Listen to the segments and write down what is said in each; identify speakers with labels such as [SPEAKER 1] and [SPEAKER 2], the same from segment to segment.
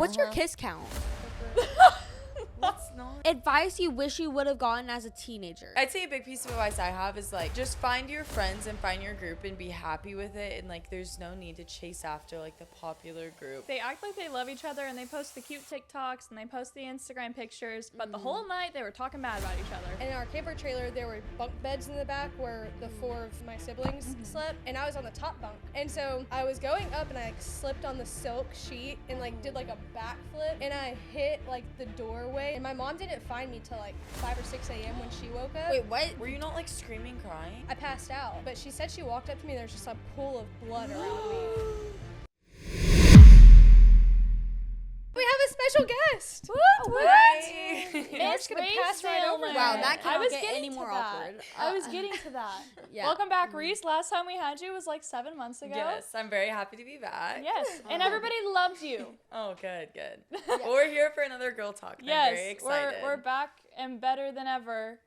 [SPEAKER 1] What's your kiss count?
[SPEAKER 2] That's not.
[SPEAKER 1] Advice you wish you would have gotten as a teenager.
[SPEAKER 2] I'd say a big piece of advice I have is like just find your friends and find your group and be happy with it, and like there's no need to chase after like the popular group.
[SPEAKER 3] They act like they love each other and they post the cute TikToks and they post the Instagram pictures, but the whole night they were talking bad about each other.
[SPEAKER 4] In our camper trailer, there were bunk beds in the back where the 4 of my siblings slept, and I was on the top bunk. And so I was going up and I like slipped on the silk sheet and like did like a backflip, and I hit like the doorway, and my mom didn't find me till like 5 or 6 a.m. when she woke up.
[SPEAKER 1] Wait, what?
[SPEAKER 2] Were you not like screaming, crying?
[SPEAKER 4] I passed out, but she said she walked up to me and there's just a pool of blood around me. We have a special guest.
[SPEAKER 3] What?
[SPEAKER 4] We're just gonna pass right over.
[SPEAKER 1] Wow, that
[SPEAKER 3] I
[SPEAKER 1] cannot
[SPEAKER 3] was
[SPEAKER 1] get
[SPEAKER 3] getting
[SPEAKER 1] any
[SPEAKER 3] to
[SPEAKER 1] more
[SPEAKER 3] that.
[SPEAKER 1] awkward.
[SPEAKER 3] I was getting to that.
[SPEAKER 1] Yeah.
[SPEAKER 3] Welcome back, Reese. Last time we had you was like 7 months ago.
[SPEAKER 2] Yes, I'm very happy to be back.
[SPEAKER 3] Yes, and everybody loves you.
[SPEAKER 2] Oh, good. Well, we're here for another girl talk. And I'm very
[SPEAKER 3] Yes,
[SPEAKER 2] excited.
[SPEAKER 3] we're back and better than ever.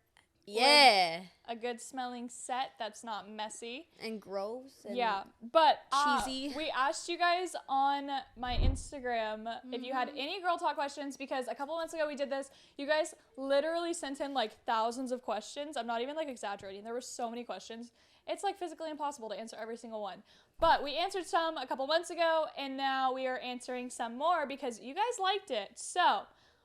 [SPEAKER 1] Yeah.
[SPEAKER 3] A good smelling set that's not messy.
[SPEAKER 1] And gross. And
[SPEAKER 3] Yeah, but
[SPEAKER 1] cheesy.
[SPEAKER 3] we asked you guys on my Instagram if you had any girl talk questions, because a couple months ago we did this. You guys literally sent in like thousands of questions. I'm not even like exaggerating. There were so many questions. It's like physically impossible to answer every single one. But we answered some a couple months ago, and now we are answering some more because you guys liked it. So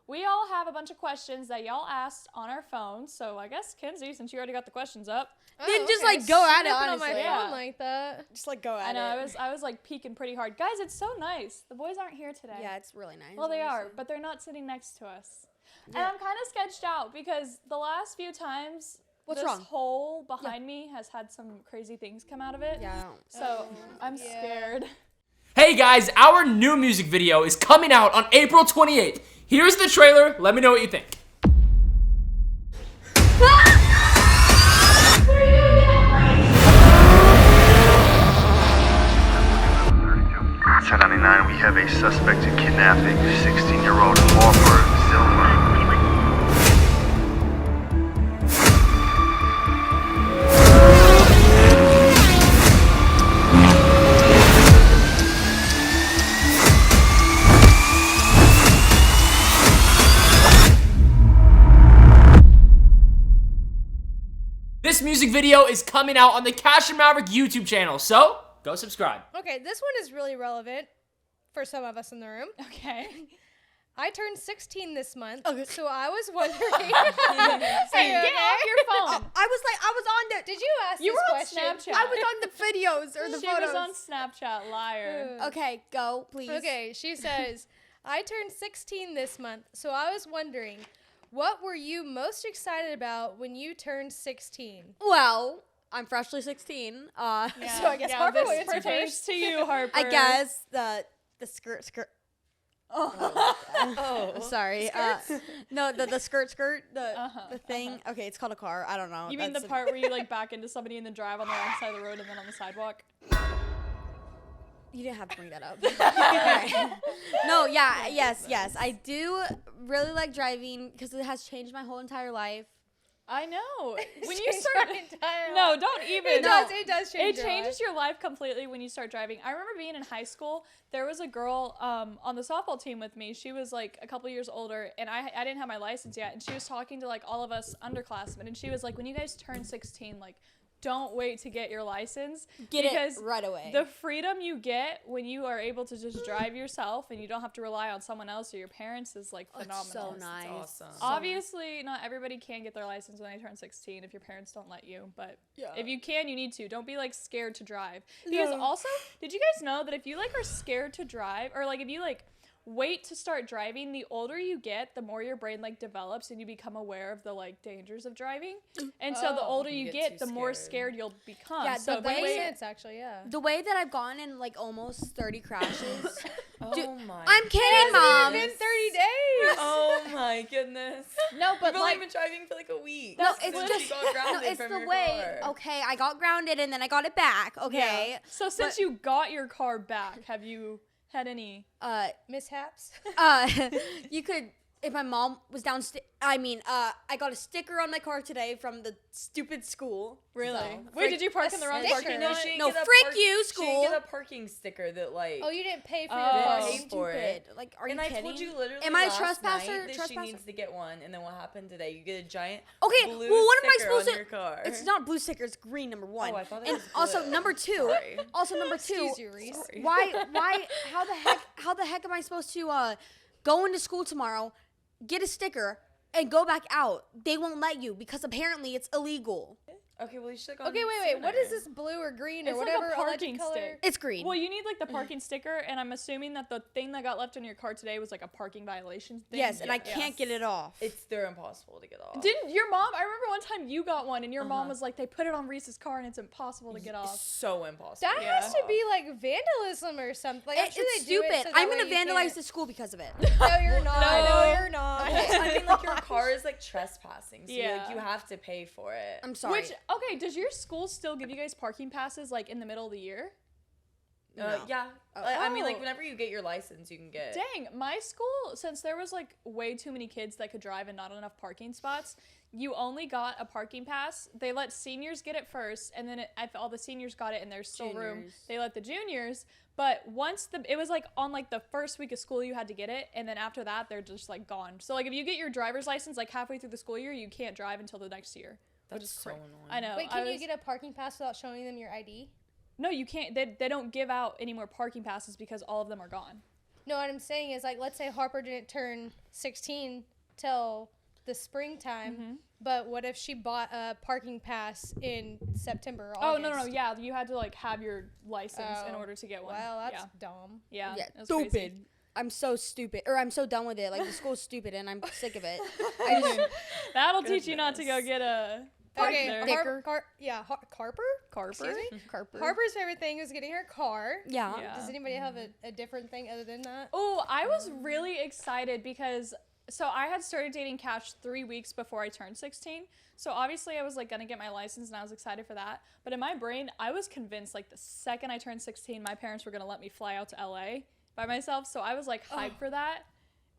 [SPEAKER 3] we all have a bunch of questions that y'all asked on our phones. So I guess, Kenzie, since you already got the questions up.
[SPEAKER 1] Then just, like, go at it,
[SPEAKER 4] Snooping on
[SPEAKER 1] honestly.
[SPEAKER 4] my
[SPEAKER 3] Yeah.
[SPEAKER 4] phone like that.
[SPEAKER 1] Just like go at
[SPEAKER 3] I know, I was like peeking pretty hard. Guys, it's so nice. The boys aren't here today.
[SPEAKER 1] Yeah, it's really nice.
[SPEAKER 3] Well, they are,
[SPEAKER 1] honestly.
[SPEAKER 3] but they're not sitting next to us. And
[SPEAKER 1] Yeah.
[SPEAKER 3] I'm kind of sketched out because the last few times
[SPEAKER 1] What's
[SPEAKER 3] this
[SPEAKER 1] wrong?
[SPEAKER 3] hole behind me has had some crazy things come out of it.
[SPEAKER 1] Yeah, I don't.
[SPEAKER 3] So I'm scared.
[SPEAKER 5] Hey guys, our new music video is coming out on April 28th. Here's the trailer. Let me know what you think.
[SPEAKER 6] #1099, we have a suspected kidnapping 16-year-old Harper Zilmer.
[SPEAKER 5] This music video is coming out on the Cash and Maverick YouTube channel, so go subscribe.
[SPEAKER 4] Okay, this one is really relevant for some of us in the room.
[SPEAKER 3] Okay.
[SPEAKER 4] I turned 16 this month, so I was wondering.
[SPEAKER 3] Hey, get off your phone.
[SPEAKER 1] I was on the.
[SPEAKER 4] Did you ask
[SPEAKER 3] You
[SPEAKER 4] this
[SPEAKER 3] were on
[SPEAKER 4] question?
[SPEAKER 3] Snapchat.
[SPEAKER 1] I was on the videos or the
[SPEAKER 3] She
[SPEAKER 1] photos.
[SPEAKER 3] was on Snapchat, liar.
[SPEAKER 1] Okay, go please.
[SPEAKER 4] Okay, she says, I turned 16 this month, so I was wondering, what were you most excited about when you turned 16?
[SPEAKER 1] Well, I'm freshly 16.
[SPEAKER 4] So I guess Harper will
[SPEAKER 3] this
[SPEAKER 4] answer
[SPEAKER 3] pertains
[SPEAKER 4] first.
[SPEAKER 3] to you, Harper.
[SPEAKER 1] I guess the skirt.
[SPEAKER 2] Oh.
[SPEAKER 1] Sorry. No, the skirt, the thing. Okay, it's called a car. I don't know.
[SPEAKER 3] You mean the
[SPEAKER 1] That's
[SPEAKER 3] part where you like back into somebody and then drive on the wrong side of the road and then on the sidewalk?
[SPEAKER 1] You didn't have to bring that up. Okay. No, yeah, yes. I do really like driving because it has changed my whole entire life.
[SPEAKER 3] I know. When you
[SPEAKER 4] Changed
[SPEAKER 3] start,
[SPEAKER 4] my entire
[SPEAKER 3] no,
[SPEAKER 4] life.
[SPEAKER 3] don't even.
[SPEAKER 4] It does change
[SPEAKER 3] It changes your life completely when you start driving. I remember being in high school. There was a girl on the softball team with me. She was like a couple years older, and I didn't have my license yet. And she was talking to like all of us underclassmen, and she was like, "When you guys turn 16, like, don't wait to get your license.
[SPEAKER 1] Get it
[SPEAKER 3] because
[SPEAKER 1] right away."
[SPEAKER 3] The freedom you get when you are able to just drive yourself and you don't have to rely on someone else or your parents is like phenomenal.
[SPEAKER 1] It's so nice.
[SPEAKER 2] awesome.
[SPEAKER 3] Obviously, not everybody can get their license when they turn 16 if your parents don't let you, but if you can, you need to. Don't be like scared to drive. Because also, did you guys know that if you like are scared to drive, or like if you like wait to start driving, the older you get, the more your brain like develops and you become aware of the like dangers of driving. And so the older you
[SPEAKER 2] You
[SPEAKER 3] get,
[SPEAKER 2] get
[SPEAKER 3] the
[SPEAKER 2] too
[SPEAKER 3] more
[SPEAKER 2] scared.
[SPEAKER 3] scared you'll become.
[SPEAKER 1] Yeah,
[SPEAKER 3] so
[SPEAKER 1] the
[SPEAKER 3] if you
[SPEAKER 4] Makes
[SPEAKER 1] way-
[SPEAKER 3] wait-
[SPEAKER 4] sense, actually, yeah.
[SPEAKER 1] The way that I've gone in like almost 30 crashes.
[SPEAKER 2] Oh my.
[SPEAKER 1] I'm kidding, Mom.
[SPEAKER 4] It's been 30 days.
[SPEAKER 2] Oh my goodness.
[SPEAKER 3] no, but
[SPEAKER 2] You've only
[SPEAKER 3] like
[SPEAKER 2] been driving for like a week.
[SPEAKER 1] No,
[SPEAKER 3] That's
[SPEAKER 1] it's
[SPEAKER 2] Since
[SPEAKER 1] just
[SPEAKER 2] you got grounded
[SPEAKER 1] no, it's
[SPEAKER 2] from
[SPEAKER 1] the
[SPEAKER 2] your
[SPEAKER 1] way.
[SPEAKER 2] car.
[SPEAKER 1] Okay, I got grounded and then I got it back. Okay.
[SPEAKER 3] Yeah. So since you got your car back, have you had any?
[SPEAKER 4] Mishaps.
[SPEAKER 1] You could. if my mom was I got a sticker on my car today from the stupid school.
[SPEAKER 3] Really?
[SPEAKER 1] So,
[SPEAKER 3] Wait, did you park in the wrong
[SPEAKER 4] sticker?
[SPEAKER 3] parking
[SPEAKER 2] No,
[SPEAKER 3] lot?
[SPEAKER 2] she didn't
[SPEAKER 1] No,
[SPEAKER 2] get a
[SPEAKER 1] frick you,
[SPEAKER 2] She
[SPEAKER 1] school.
[SPEAKER 2] didn't get a parking sticker that like.
[SPEAKER 4] Oh, you didn't pay for
[SPEAKER 3] Oh.
[SPEAKER 4] your car.
[SPEAKER 2] Didn't pay for it.
[SPEAKER 1] Stupid. Like, are
[SPEAKER 2] And
[SPEAKER 1] you
[SPEAKER 2] I
[SPEAKER 1] kidding?
[SPEAKER 2] told you literally
[SPEAKER 1] Am I a
[SPEAKER 2] last
[SPEAKER 1] trespasser?
[SPEAKER 2] night that she
[SPEAKER 1] Trespasser?
[SPEAKER 2] needs to get one. And then what happened today? You get a giant
[SPEAKER 1] Okay,
[SPEAKER 2] blue
[SPEAKER 1] well, what am I
[SPEAKER 2] sticker
[SPEAKER 1] supposed
[SPEAKER 2] on
[SPEAKER 1] to?
[SPEAKER 2] your car.
[SPEAKER 1] It's not blue sticker. It's green. Number one.
[SPEAKER 2] Oh, I thought it
[SPEAKER 1] and
[SPEAKER 2] was
[SPEAKER 1] also
[SPEAKER 2] blue.
[SPEAKER 1] number two.
[SPEAKER 2] Sorry.
[SPEAKER 1] Also number two.
[SPEAKER 4] Excuse you, Reese.
[SPEAKER 2] Sorry.
[SPEAKER 1] Why? How the heck am I supposed to go into school tomorrow, get a sticker, and go back out? They won't let you because apparently it's illegal.
[SPEAKER 2] Okay, well you should have gone.
[SPEAKER 4] Okay, wait. What is
[SPEAKER 2] sooner.
[SPEAKER 4] this blue or green or
[SPEAKER 3] It's like
[SPEAKER 4] whatever
[SPEAKER 3] a parking
[SPEAKER 4] electric color?
[SPEAKER 3] stick.
[SPEAKER 1] It's green.
[SPEAKER 3] Well, you need like the parking sticker, and I'm assuming that the thing that got left in your car today was like a parking violation thing.
[SPEAKER 1] yes, and I
[SPEAKER 2] Yes.
[SPEAKER 1] can't get it off.
[SPEAKER 2] They're impossible to get off.
[SPEAKER 3] Didn't your mom? I remember one time you got one, and your mom
[SPEAKER 2] Uh-huh.
[SPEAKER 3] was like, they put it on Reese's car, and it's impossible to get off.
[SPEAKER 2] So impossible.
[SPEAKER 4] That
[SPEAKER 3] Yeah.
[SPEAKER 4] has to be like vandalism or something. Like, I'm sure
[SPEAKER 1] It's
[SPEAKER 4] they do it
[SPEAKER 1] stupid.
[SPEAKER 4] so that
[SPEAKER 1] I'm
[SPEAKER 4] way
[SPEAKER 1] gonna
[SPEAKER 4] you
[SPEAKER 1] vandalize
[SPEAKER 4] can't-
[SPEAKER 1] the school because of it.
[SPEAKER 4] No, you're not.
[SPEAKER 3] No.
[SPEAKER 4] No, you're not.
[SPEAKER 2] Okay, I mean, like your car is like trespassing, so
[SPEAKER 3] Yeah.
[SPEAKER 2] you have to pay for it.
[SPEAKER 1] I'm sorry.
[SPEAKER 3] Which okay, does your school still give you guys parking passes like in the middle of the year?
[SPEAKER 1] No.
[SPEAKER 2] Yeah.
[SPEAKER 1] Oh.
[SPEAKER 2] I mean, like
[SPEAKER 3] Oh.
[SPEAKER 2] whenever you get your license, you can get.
[SPEAKER 3] Dang, my school, since there was like way too many kids that could drive and not enough parking spots, you only got a parking pass. They let seniors get it first, and then if all the seniors got it and there's still room,
[SPEAKER 1] Juniors.
[SPEAKER 3] they let the juniors. But once it was like on like the first week of school you had to get it, and then after that they're just like gone. So like if you get your driver's license like halfway through the school year, you can't drive until the next year.
[SPEAKER 2] That's
[SPEAKER 3] is
[SPEAKER 2] so
[SPEAKER 3] cra-
[SPEAKER 2] annoying.
[SPEAKER 3] I know.
[SPEAKER 4] Wait,
[SPEAKER 3] I
[SPEAKER 4] can you
[SPEAKER 3] was-
[SPEAKER 4] get a parking pass without showing them your ID?
[SPEAKER 3] No, you can't. They don't give out any more parking passes because all of them are gone.
[SPEAKER 4] No, what I'm saying is, like, let's say Harper didn't turn 16 till the springtime, but what if she bought a parking pass in September or
[SPEAKER 3] Oh
[SPEAKER 4] August?
[SPEAKER 3] no, yeah, you had to like have your license in
[SPEAKER 4] Oh,
[SPEAKER 3] order to get one.
[SPEAKER 4] Well, that's
[SPEAKER 3] yeah.
[SPEAKER 4] dumb.
[SPEAKER 3] Yeah,
[SPEAKER 1] Yeah,
[SPEAKER 3] it was crazy.
[SPEAKER 1] stupid. I'm so stupid, or I'm so done with it. Like the school's stupid, and I'm sick of it. I just,
[SPEAKER 3] That'll teach you not to go
[SPEAKER 2] Goodness.
[SPEAKER 3] get a
[SPEAKER 4] Okay,
[SPEAKER 3] there.
[SPEAKER 1] Sticker.
[SPEAKER 4] Carper?
[SPEAKER 3] Carper.
[SPEAKER 4] Excuse me?
[SPEAKER 1] Carper.
[SPEAKER 4] Harper's favorite thing is getting her car.
[SPEAKER 1] Yeah.
[SPEAKER 3] Yeah.
[SPEAKER 4] Does anybody have a different thing other than that?
[SPEAKER 3] Oh, I was really excited because so I had started dating Cash 3 weeks before I turned 16. So obviously I was like gonna get my license and I was excited for that. But in my brain, I was convinced like the second I turned 16, my parents were gonna let me fly out to LA by myself. So I was like hyped for that.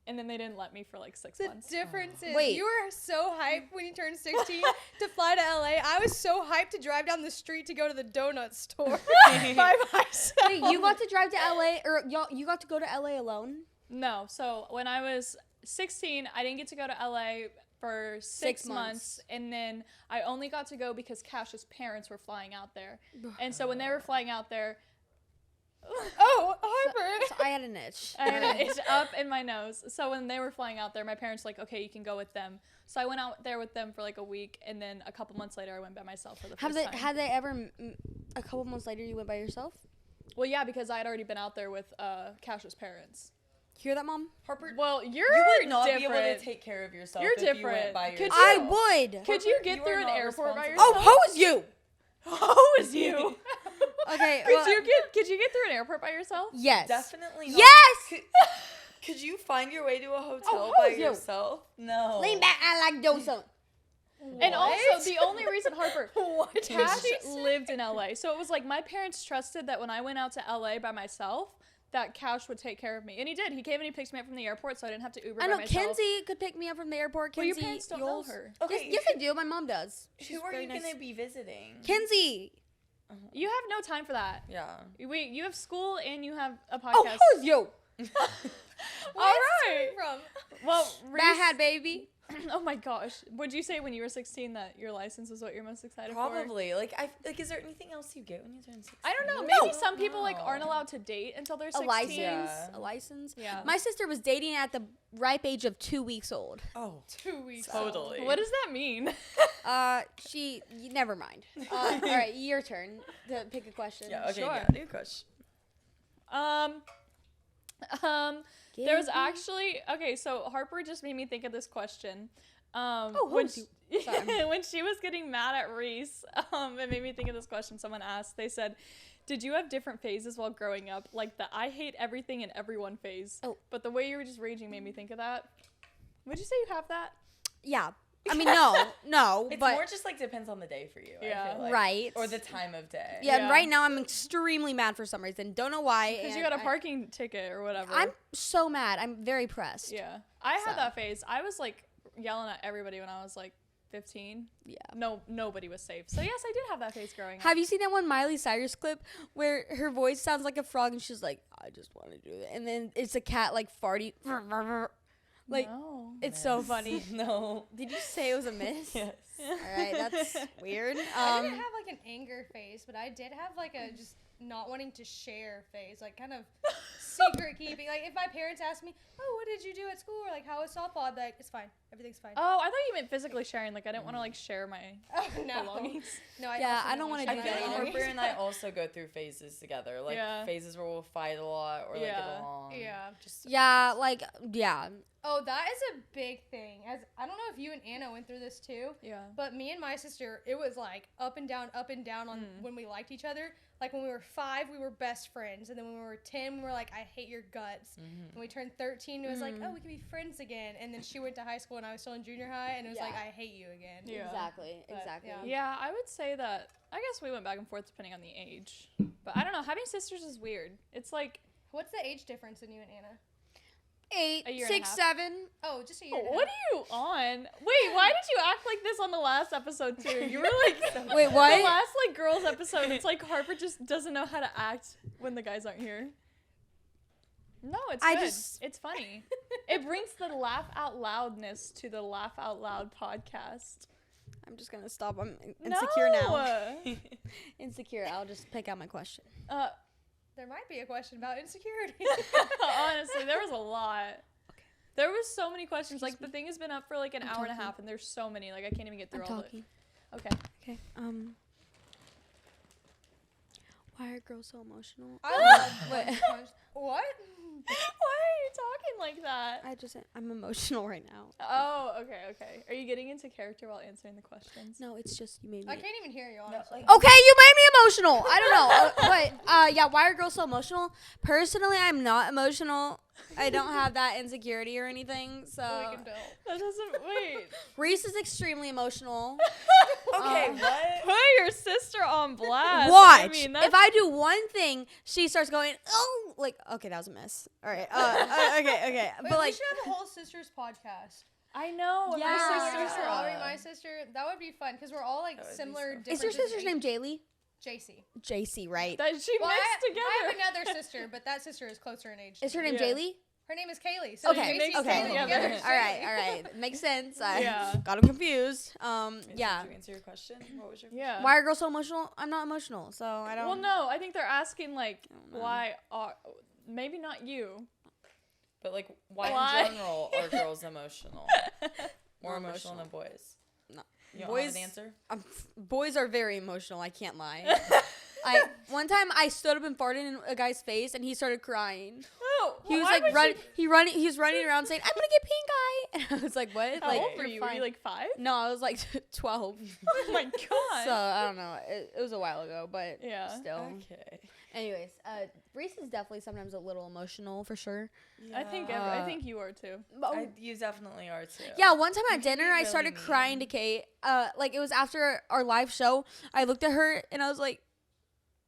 [SPEAKER 3] And then they didn't let me for like 6
[SPEAKER 4] The
[SPEAKER 3] months.
[SPEAKER 4] difference is
[SPEAKER 1] Wait.
[SPEAKER 4] you were so hyped when you turned 16 to fly to LA. I was so hyped to drive down the street to go to the donut store by myself.
[SPEAKER 1] Wait, you got to drive to LA, or you got to go to LA alone?
[SPEAKER 3] No, so when I was 16, I didn't get to go to LA for 6 months,
[SPEAKER 1] months.
[SPEAKER 3] and then I only got to go because Cash's parents were flying out there. And so when they were flying out there,
[SPEAKER 4] Oh, Harper.
[SPEAKER 1] So I had an itch.
[SPEAKER 3] I had an itch up in my nose. So when they were flying out there, my parents were like, okay, you can go with them. So I went out there with them for like a week, and then a couple months later, I went by myself for the
[SPEAKER 1] Have
[SPEAKER 3] first
[SPEAKER 1] they
[SPEAKER 3] time.
[SPEAKER 1] had they ever a couple months later you went by yourself?
[SPEAKER 3] Well, yeah, because I had already been out there with Cash's parents.
[SPEAKER 1] Hear that, Mom?
[SPEAKER 2] Harper,
[SPEAKER 3] Well, you're
[SPEAKER 2] you would not
[SPEAKER 3] different.
[SPEAKER 2] be able to take care of yourself
[SPEAKER 3] You're
[SPEAKER 2] if you
[SPEAKER 3] different.
[SPEAKER 2] went by
[SPEAKER 3] Could
[SPEAKER 2] yourself.
[SPEAKER 1] I would.
[SPEAKER 3] Could you
[SPEAKER 2] Harper,
[SPEAKER 3] get
[SPEAKER 2] you
[SPEAKER 3] through
[SPEAKER 2] are
[SPEAKER 3] an
[SPEAKER 2] not
[SPEAKER 3] airport by
[SPEAKER 2] responsible.
[SPEAKER 3] yourself?
[SPEAKER 1] Oh, who is you?
[SPEAKER 3] Who is you?
[SPEAKER 1] Okay.
[SPEAKER 3] Could
[SPEAKER 1] well,
[SPEAKER 3] you get through an airport by yourself?
[SPEAKER 1] Yes.
[SPEAKER 2] Definitely not.
[SPEAKER 1] Yes.
[SPEAKER 2] Could you find your way to a hotel
[SPEAKER 1] Oh,
[SPEAKER 2] by
[SPEAKER 1] who's you?
[SPEAKER 2] yourself? No.
[SPEAKER 1] Lean back. I like doing something.
[SPEAKER 3] And also, the only reason Harper Cash
[SPEAKER 4] she say?
[SPEAKER 3] lived in LA, so it was like my parents trusted that when I went out to LA by myself, that Cash would take care of me, and he did. He came and he picked me up from the airport, so I didn't have to Uber
[SPEAKER 1] I
[SPEAKER 3] by
[SPEAKER 1] know
[SPEAKER 3] myself.
[SPEAKER 1] Kenzie could pick me up from the airport.
[SPEAKER 3] Well,
[SPEAKER 1] Kenzie,
[SPEAKER 3] your parents don't know her.
[SPEAKER 2] Okay,
[SPEAKER 1] Yes, I do. My mom does. She's
[SPEAKER 2] who are
[SPEAKER 1] very
[SPEAKER 2] you
[SPEAKER 1] nice.
[SPEAKER 2] going to be visiting?
[SPEAKER 1] Kenzie.
[SPEAKER 3] You have no time for that.
[SPEAKER 2] Yeah.
[SPEAKER 3] Wait, you have school and you have a podcast.
[SPEAKER 1] Oh, who's you?
[SPEAKER 3] All right.
[SPEAKER 4] From?
[SPEAKER 3] Well, Reese,
[SPEAKER 1] Bad hat, baby.
[SPEAKER 3] oh my gosh, would you say when you were 16 that your license was what you're most excited for?
[SPEAKER 2] Probably. Like, is there anything else you get when you turn 16?
[SPEAKER 3] I don't know.
[SPEAKER 2] I
[SPEAKER 3] Maybe
[SPEAKER 2] don't
[SPEAKER 3] some people like
[SPEAKER 2] know.
[SPEAKER 3] aren't allowed to date until they're
[SPEAKER 1] A
[SPEAKER 3] 16.
[SPEAKER 1] license.
[SPEAKER 2] Yeah.
[SPEAKER 1] A license.
[SPEAKER 3] Yeah.
[SPEAKER 1] My sister was dating at the ripe age of 2 weeks old.
[SPEAKER 2] Oh,
[SPEAKER 4] 2 weeks.
[SPEAKER 2] totally.
[SPEAKER 3] What does that mean?
[SPEAKER 1] Never mind. All right, your turn to pick a question.
[SPEAKER 2] Yeah, okay,
[SPEAKER 3] Sure.
[SPEAKER 2] yeah, new question.
[SPEAKER 3] There was actually so Harper just made me think of this question.
[SPEAKER 1] who
[SPEAKER 3] when
[SPEAKER 1] is you? Sorry.
[SPEAKER 3] when she was getting mad at Reese, it made me think of this question. Someone asked. They said, "Did you have different phases while growing up, like the I hate everything and everyone phase?"
[SPEAKER 1] Oh.
[SPEAKER 3] But the way you were just raging made me think of that. Would you say you have that?
[SPEAKER 1] Yeah. I mean, no,
[SPEAKER 2] It's
[SPEAKER 1] but
[SPEAKER 2] more just like depends on the day for you.
[SPEAKER 3] Yeah.
[SPEAKER 2] I feel like.
[SPEAKER 1] right.
[SPEAKER 2] Or the time of day.
[SPEAKER 1] Yeah,
[SPEAKER 3] Yeah.
[SPEAKER 1] right now I'm extremely mad for some reason. Don't know why.
[SPEAKER 3] Because you
[SPEAKER 1] and
[SPEAKER 3] got a parking ticket or whatever.
[SPEAKER 1] I'm so mad. I'm very pressed.
[SPEAKER 3] Yeah. I had
[SPEAKER 1] So.
[SPEAKER 3] that phase. I was like yelling at everybody when I was like 15.
[SPEAKER 1] Yeah.
[SPEAKER 3] No, nobody was safe. So yes, I did have that phase growing up.
[SPEAKER 1] Have you seen that one Miley Cyrus clip where her voice sounds like a frog and she's like, I just want to do it, and then it's a cat like farting. Like,
[SPEAKER 3] No.
[SPEAKER 1] it's so funny.
[SPEAKER 2] No.
[SPEAKER 1] Did you say it was a miss?
[SPEAKER 2] Yes.
[SPEAKER 1] All right, that's weird.
[SPEAKER 4] I didn't have like an anger phase, but I did have like a just not wanting to share phase, like kind of secret keeping. Like if my parents asked me, "Oh, what did you do at school?" or like, "How was softball?" I'd be like, "It's fine, everything's fine."
[SPEAKER 3] Oh, I thought you meant physically sharing. Like I didn't want to like share my
[SPEAKER 4] Oh, no,
[SPEAKER 3] belongings.
[SPEAKER 4] no,
[SPEAKER 1] Yeah,
[SPEAKER 4] also
[SPEAKER 1] I don't wanna
[SPEAKER 4] share
[SPEAKER 1] do
[SPEAKER 2] I
[SPEAKER 4] my
[SPEAKER 2] feel like
[SPEAKER 1] that
[SPEAKER 4] belongings.
[SPEAKER 2] Harper and I also go through phases together. Like
[SPEAKER 3] Yeah.
[SPEAKER 2] phases where we'll fight a lot or like
[SPEAKER 3] Yeah.
[SPEAKER 2] get along.
[SPEAKER 4] Yeah.
[SPEAKER 2] Just
[SPEAKER 1] Yeah, like, yeah.
[SPEAKER 4] Oh, that is a big thing. As I don't know if you and Anna went through this too,
[SPEAKER 3] Yeah.
[SPEAKER 4] but me and my sister, it was like up and down on when we liked each other. Like when we were 5, we were best friends, and then when we were 10, we were like, I hate your guts. When we turned 13, it was like, oh, we can be friends again. And then she went to high school, and I was still in junior high, and it was like,
[SPEAKER 1] Yeah.
[SPEAKER 4] I hate you again.
[SPEAKER 3] Yeah.
[SPEAKER 1] Exactly.
[SPEAKER 4] But,
[SPEAKER 1] Exactly.
[SPEAKER 4] yeah.
[SPEAKER 3] Yeah, I would say that. I guess we went back and forth depending on the age. But I don't know. Having sisters is weird. It's like,
[SPEAKER 4] What's the age difference in you and Anna?
[SPEAKER 1] 8,
[SPEAKER 3] A year and a
[SPEAKER 1] 6,
[SPEAKER 3] half.
[SPEAKER 1] 7.
[SPEAKER 4] Oh, just a year. and a
[SPEAKER 3] what
[SPEAKER 4] half.
[SPEAKER 3] are you on? Wait, why did you act like this on the last episode too? You were like,
[SPEAKER 1] Wait,
[SPEAKER 3] the
[SPEAKER 1] what?
[SPEAKER 3] last like girls episode. It's like Harper just doesn't know how to act when the guys aren't here. No, it's
[SPEAKER 1] I
[SPEAKER 3] good.
[SPEAKER 1] just-
[SPEAKER 3] It's funny. It brings the laugh out loudness to the Laugh Out Loud podcast.
[SPEAKER 1] I'm just gonna stop. I'm insecure now.
[SPEAKER 3] No.
[SPEAKER 1] Insecure. I'll just pick out my question.
[SPEAKER 4] There might be a question about insecurity.
[SPEAKER 3] Honestly, there was a lot. There was so many questions. Like the thing has been up for like an hour and a half, and there's so many. Like I can't even get through
[SPEAKER 1] I'm
[SPEAKER 3] all
[SPEAKER 1] talking.
[SPEAKER 3] of it. Okay.
[SPEAKER 1] Okay. Why are girls so emotional?
[SPEAKER 4] I love
[SPEAKER 1] Wait.
[SPEAKER 4] What?
[SPEAKER 3] Why are you talking like that?
[SPEAKER 1] I'm emotional right now.
[SPEAKER 3] Oh, okay. Are you getting into character while answering the questions?
[SPEAKER 1] No, it's just you made me.
[SPEAKER 4] I can't even hear you, honestly.
[SPEAKER 1] Okay, you made me emotional. I don't know. But yeah, why are girls so emotional? Personally, I'm not emotional. I don't have that insecurity or anything. So
[SPEAKER 4] We can build.
[SPEAKER 3] That doesn't wait.
[SPEAKER 1] Reese is extremely emotional.
[SPEAKER 2] Okay, what?
[SPEAKER 3] Put your sister on blast.
[SPEAKER 1] Watch.
[SPEAKER 3] I mean,
[SPEAKER 1] If I do one thing, she starts going, oh, like, okay, that was a miss. All right. Okay.
[SPEAKER 4] Wait,
[SPEAKER 1] But
[SPEAKER 4] we
[SPEAKER 1] like,
[SPEAKER 4] should have a whole sisters podcast.
[SPEAKER 3] I know.
[SPEAKER 1] Yeah.
[SPEAKER 3] My
[SPEAKER 4] My
[SPEAKER 3] sister's
[SPEAKER 4] sister,
[SPEAKER 2] Yeah.
[SPEAKER 4] Aubrey, my sister. That would be fun because we're all like
[SPEAKER 2] That would be
[SPEAKER 4] similar.
[SPEAKER 2] so fun.
[SPEAKER 1] is your
[SPEAKER 4] differences
[SPEAKER 1] sister's
[SPEAKER 4] in
[SPEAKER 1] name Jaylee?
[SPEAKER 4] JC.
[SPEAKER 1] JC, right?
[SPEAKER 3] that she
[SPEAKER 4] Well,
[SPEAKER 3] mixed
[SPEAKER 4] I
[SPEAKER 3] together.
[SPEAKER 4] have another sister, but that sister is closer in age.
[SPEAKER 1] Is her
[SPEAKER 4] to me.
[SPEAKER 1] name
[SPEAKER 3] Yeah.
[SPEAKER 1] Jaylee?
[SPEAKER 4] Her name is Kaylee. So
[SPEAKER 1] Okay.
[SPEAKER 4] JC
[SPEAKER 3] Mixed
[SPEAKER 4] and
[SPEAKER 1] Okay.
[SPEAKER 4] Kaylee
[SPEAKER 3] together.
[SPEAKER 4] together is
[SPEAKER 1] All
[SPEAKER 4] Jaylee.
[SPEAKER 1] right. Makes sense. I
[SPEAKER 3] Yeah.
[SPEAKER 1] got him confused. Yeah.
[SPEAKER 2] Did you answer your question? What was your
[SPEAKER 3] Yeah.
[SPEAKER 1] Why are girls so emotional? I'm not emotional, so I don't.
[SPEAKER 3] Well, no. I think they're asking like,
[SPEAKER 1] know.
[SPEAKER 3] why are maybe not you.
[SPEAKER 2] But like, why
[SPEAKER 3] Why?
[SPEAKER 2] in general are girls emotional? More
[SPEAKER 1] Not
[SPEAKER 2] emotional
[SPEAKER 1] emotional.
[SPEAKER 2] than boys?
[SPEAKER 1] No.
[SPEAKER 2] You don't
[SPEAKER 1] Boys-
[SPEAKER 2] have an answer?
[SPEAKER 1] Boys are very emotional. I can't lie. One time I stood up and farted in a guy's face, and he started crying.
[SPEAKER 3] Oh,
[SPEAKER 1] He was
[SPEAKER 3] why
[SPEAKER 1] like
[SPEAKER 3] would
[SPEAKER 1] he was running around saying, "I'm gonna get pink eye," and I was like, "What?"
[SPEAKER 3] How
[SPEAKER 1] like,
[SPEAKER 3] old were
[SPEAKER 1] you're
[SPEAKER 3] you? Were
[SPEAKER 1] fine.
[SPEAKER 3] you like 5?
[SPEAKER 1] No, I was like 12.
[SPEAKER 3] Oh my god.
[SPEAKER 1] So I don't know. It was a while ago, but
[SPEAKER 3] Yeah.
[SPEAKER 1] still.
[SPEAKER 2] Okay.
[SPEAKER 1] Anyways, Reese is definitely sometimes a little emotional for sure.
[SPEAKER 3] I think I think you are too.
[SPEAKER 2] You definitely are too.
[SPEAKER 1] Yeah, one time at
[SPEAKER 2] You can
[SPEAKER 1] dinner,
[SPEAKER 2] be
[SPEAKER 1] I
[SPEAKER 2] really
[SPEAKER 1] started crying to
[SPEAKER 2] mean.
[SPEAKER 1] Kate. Like it was after our live show. I looked at her and I was like,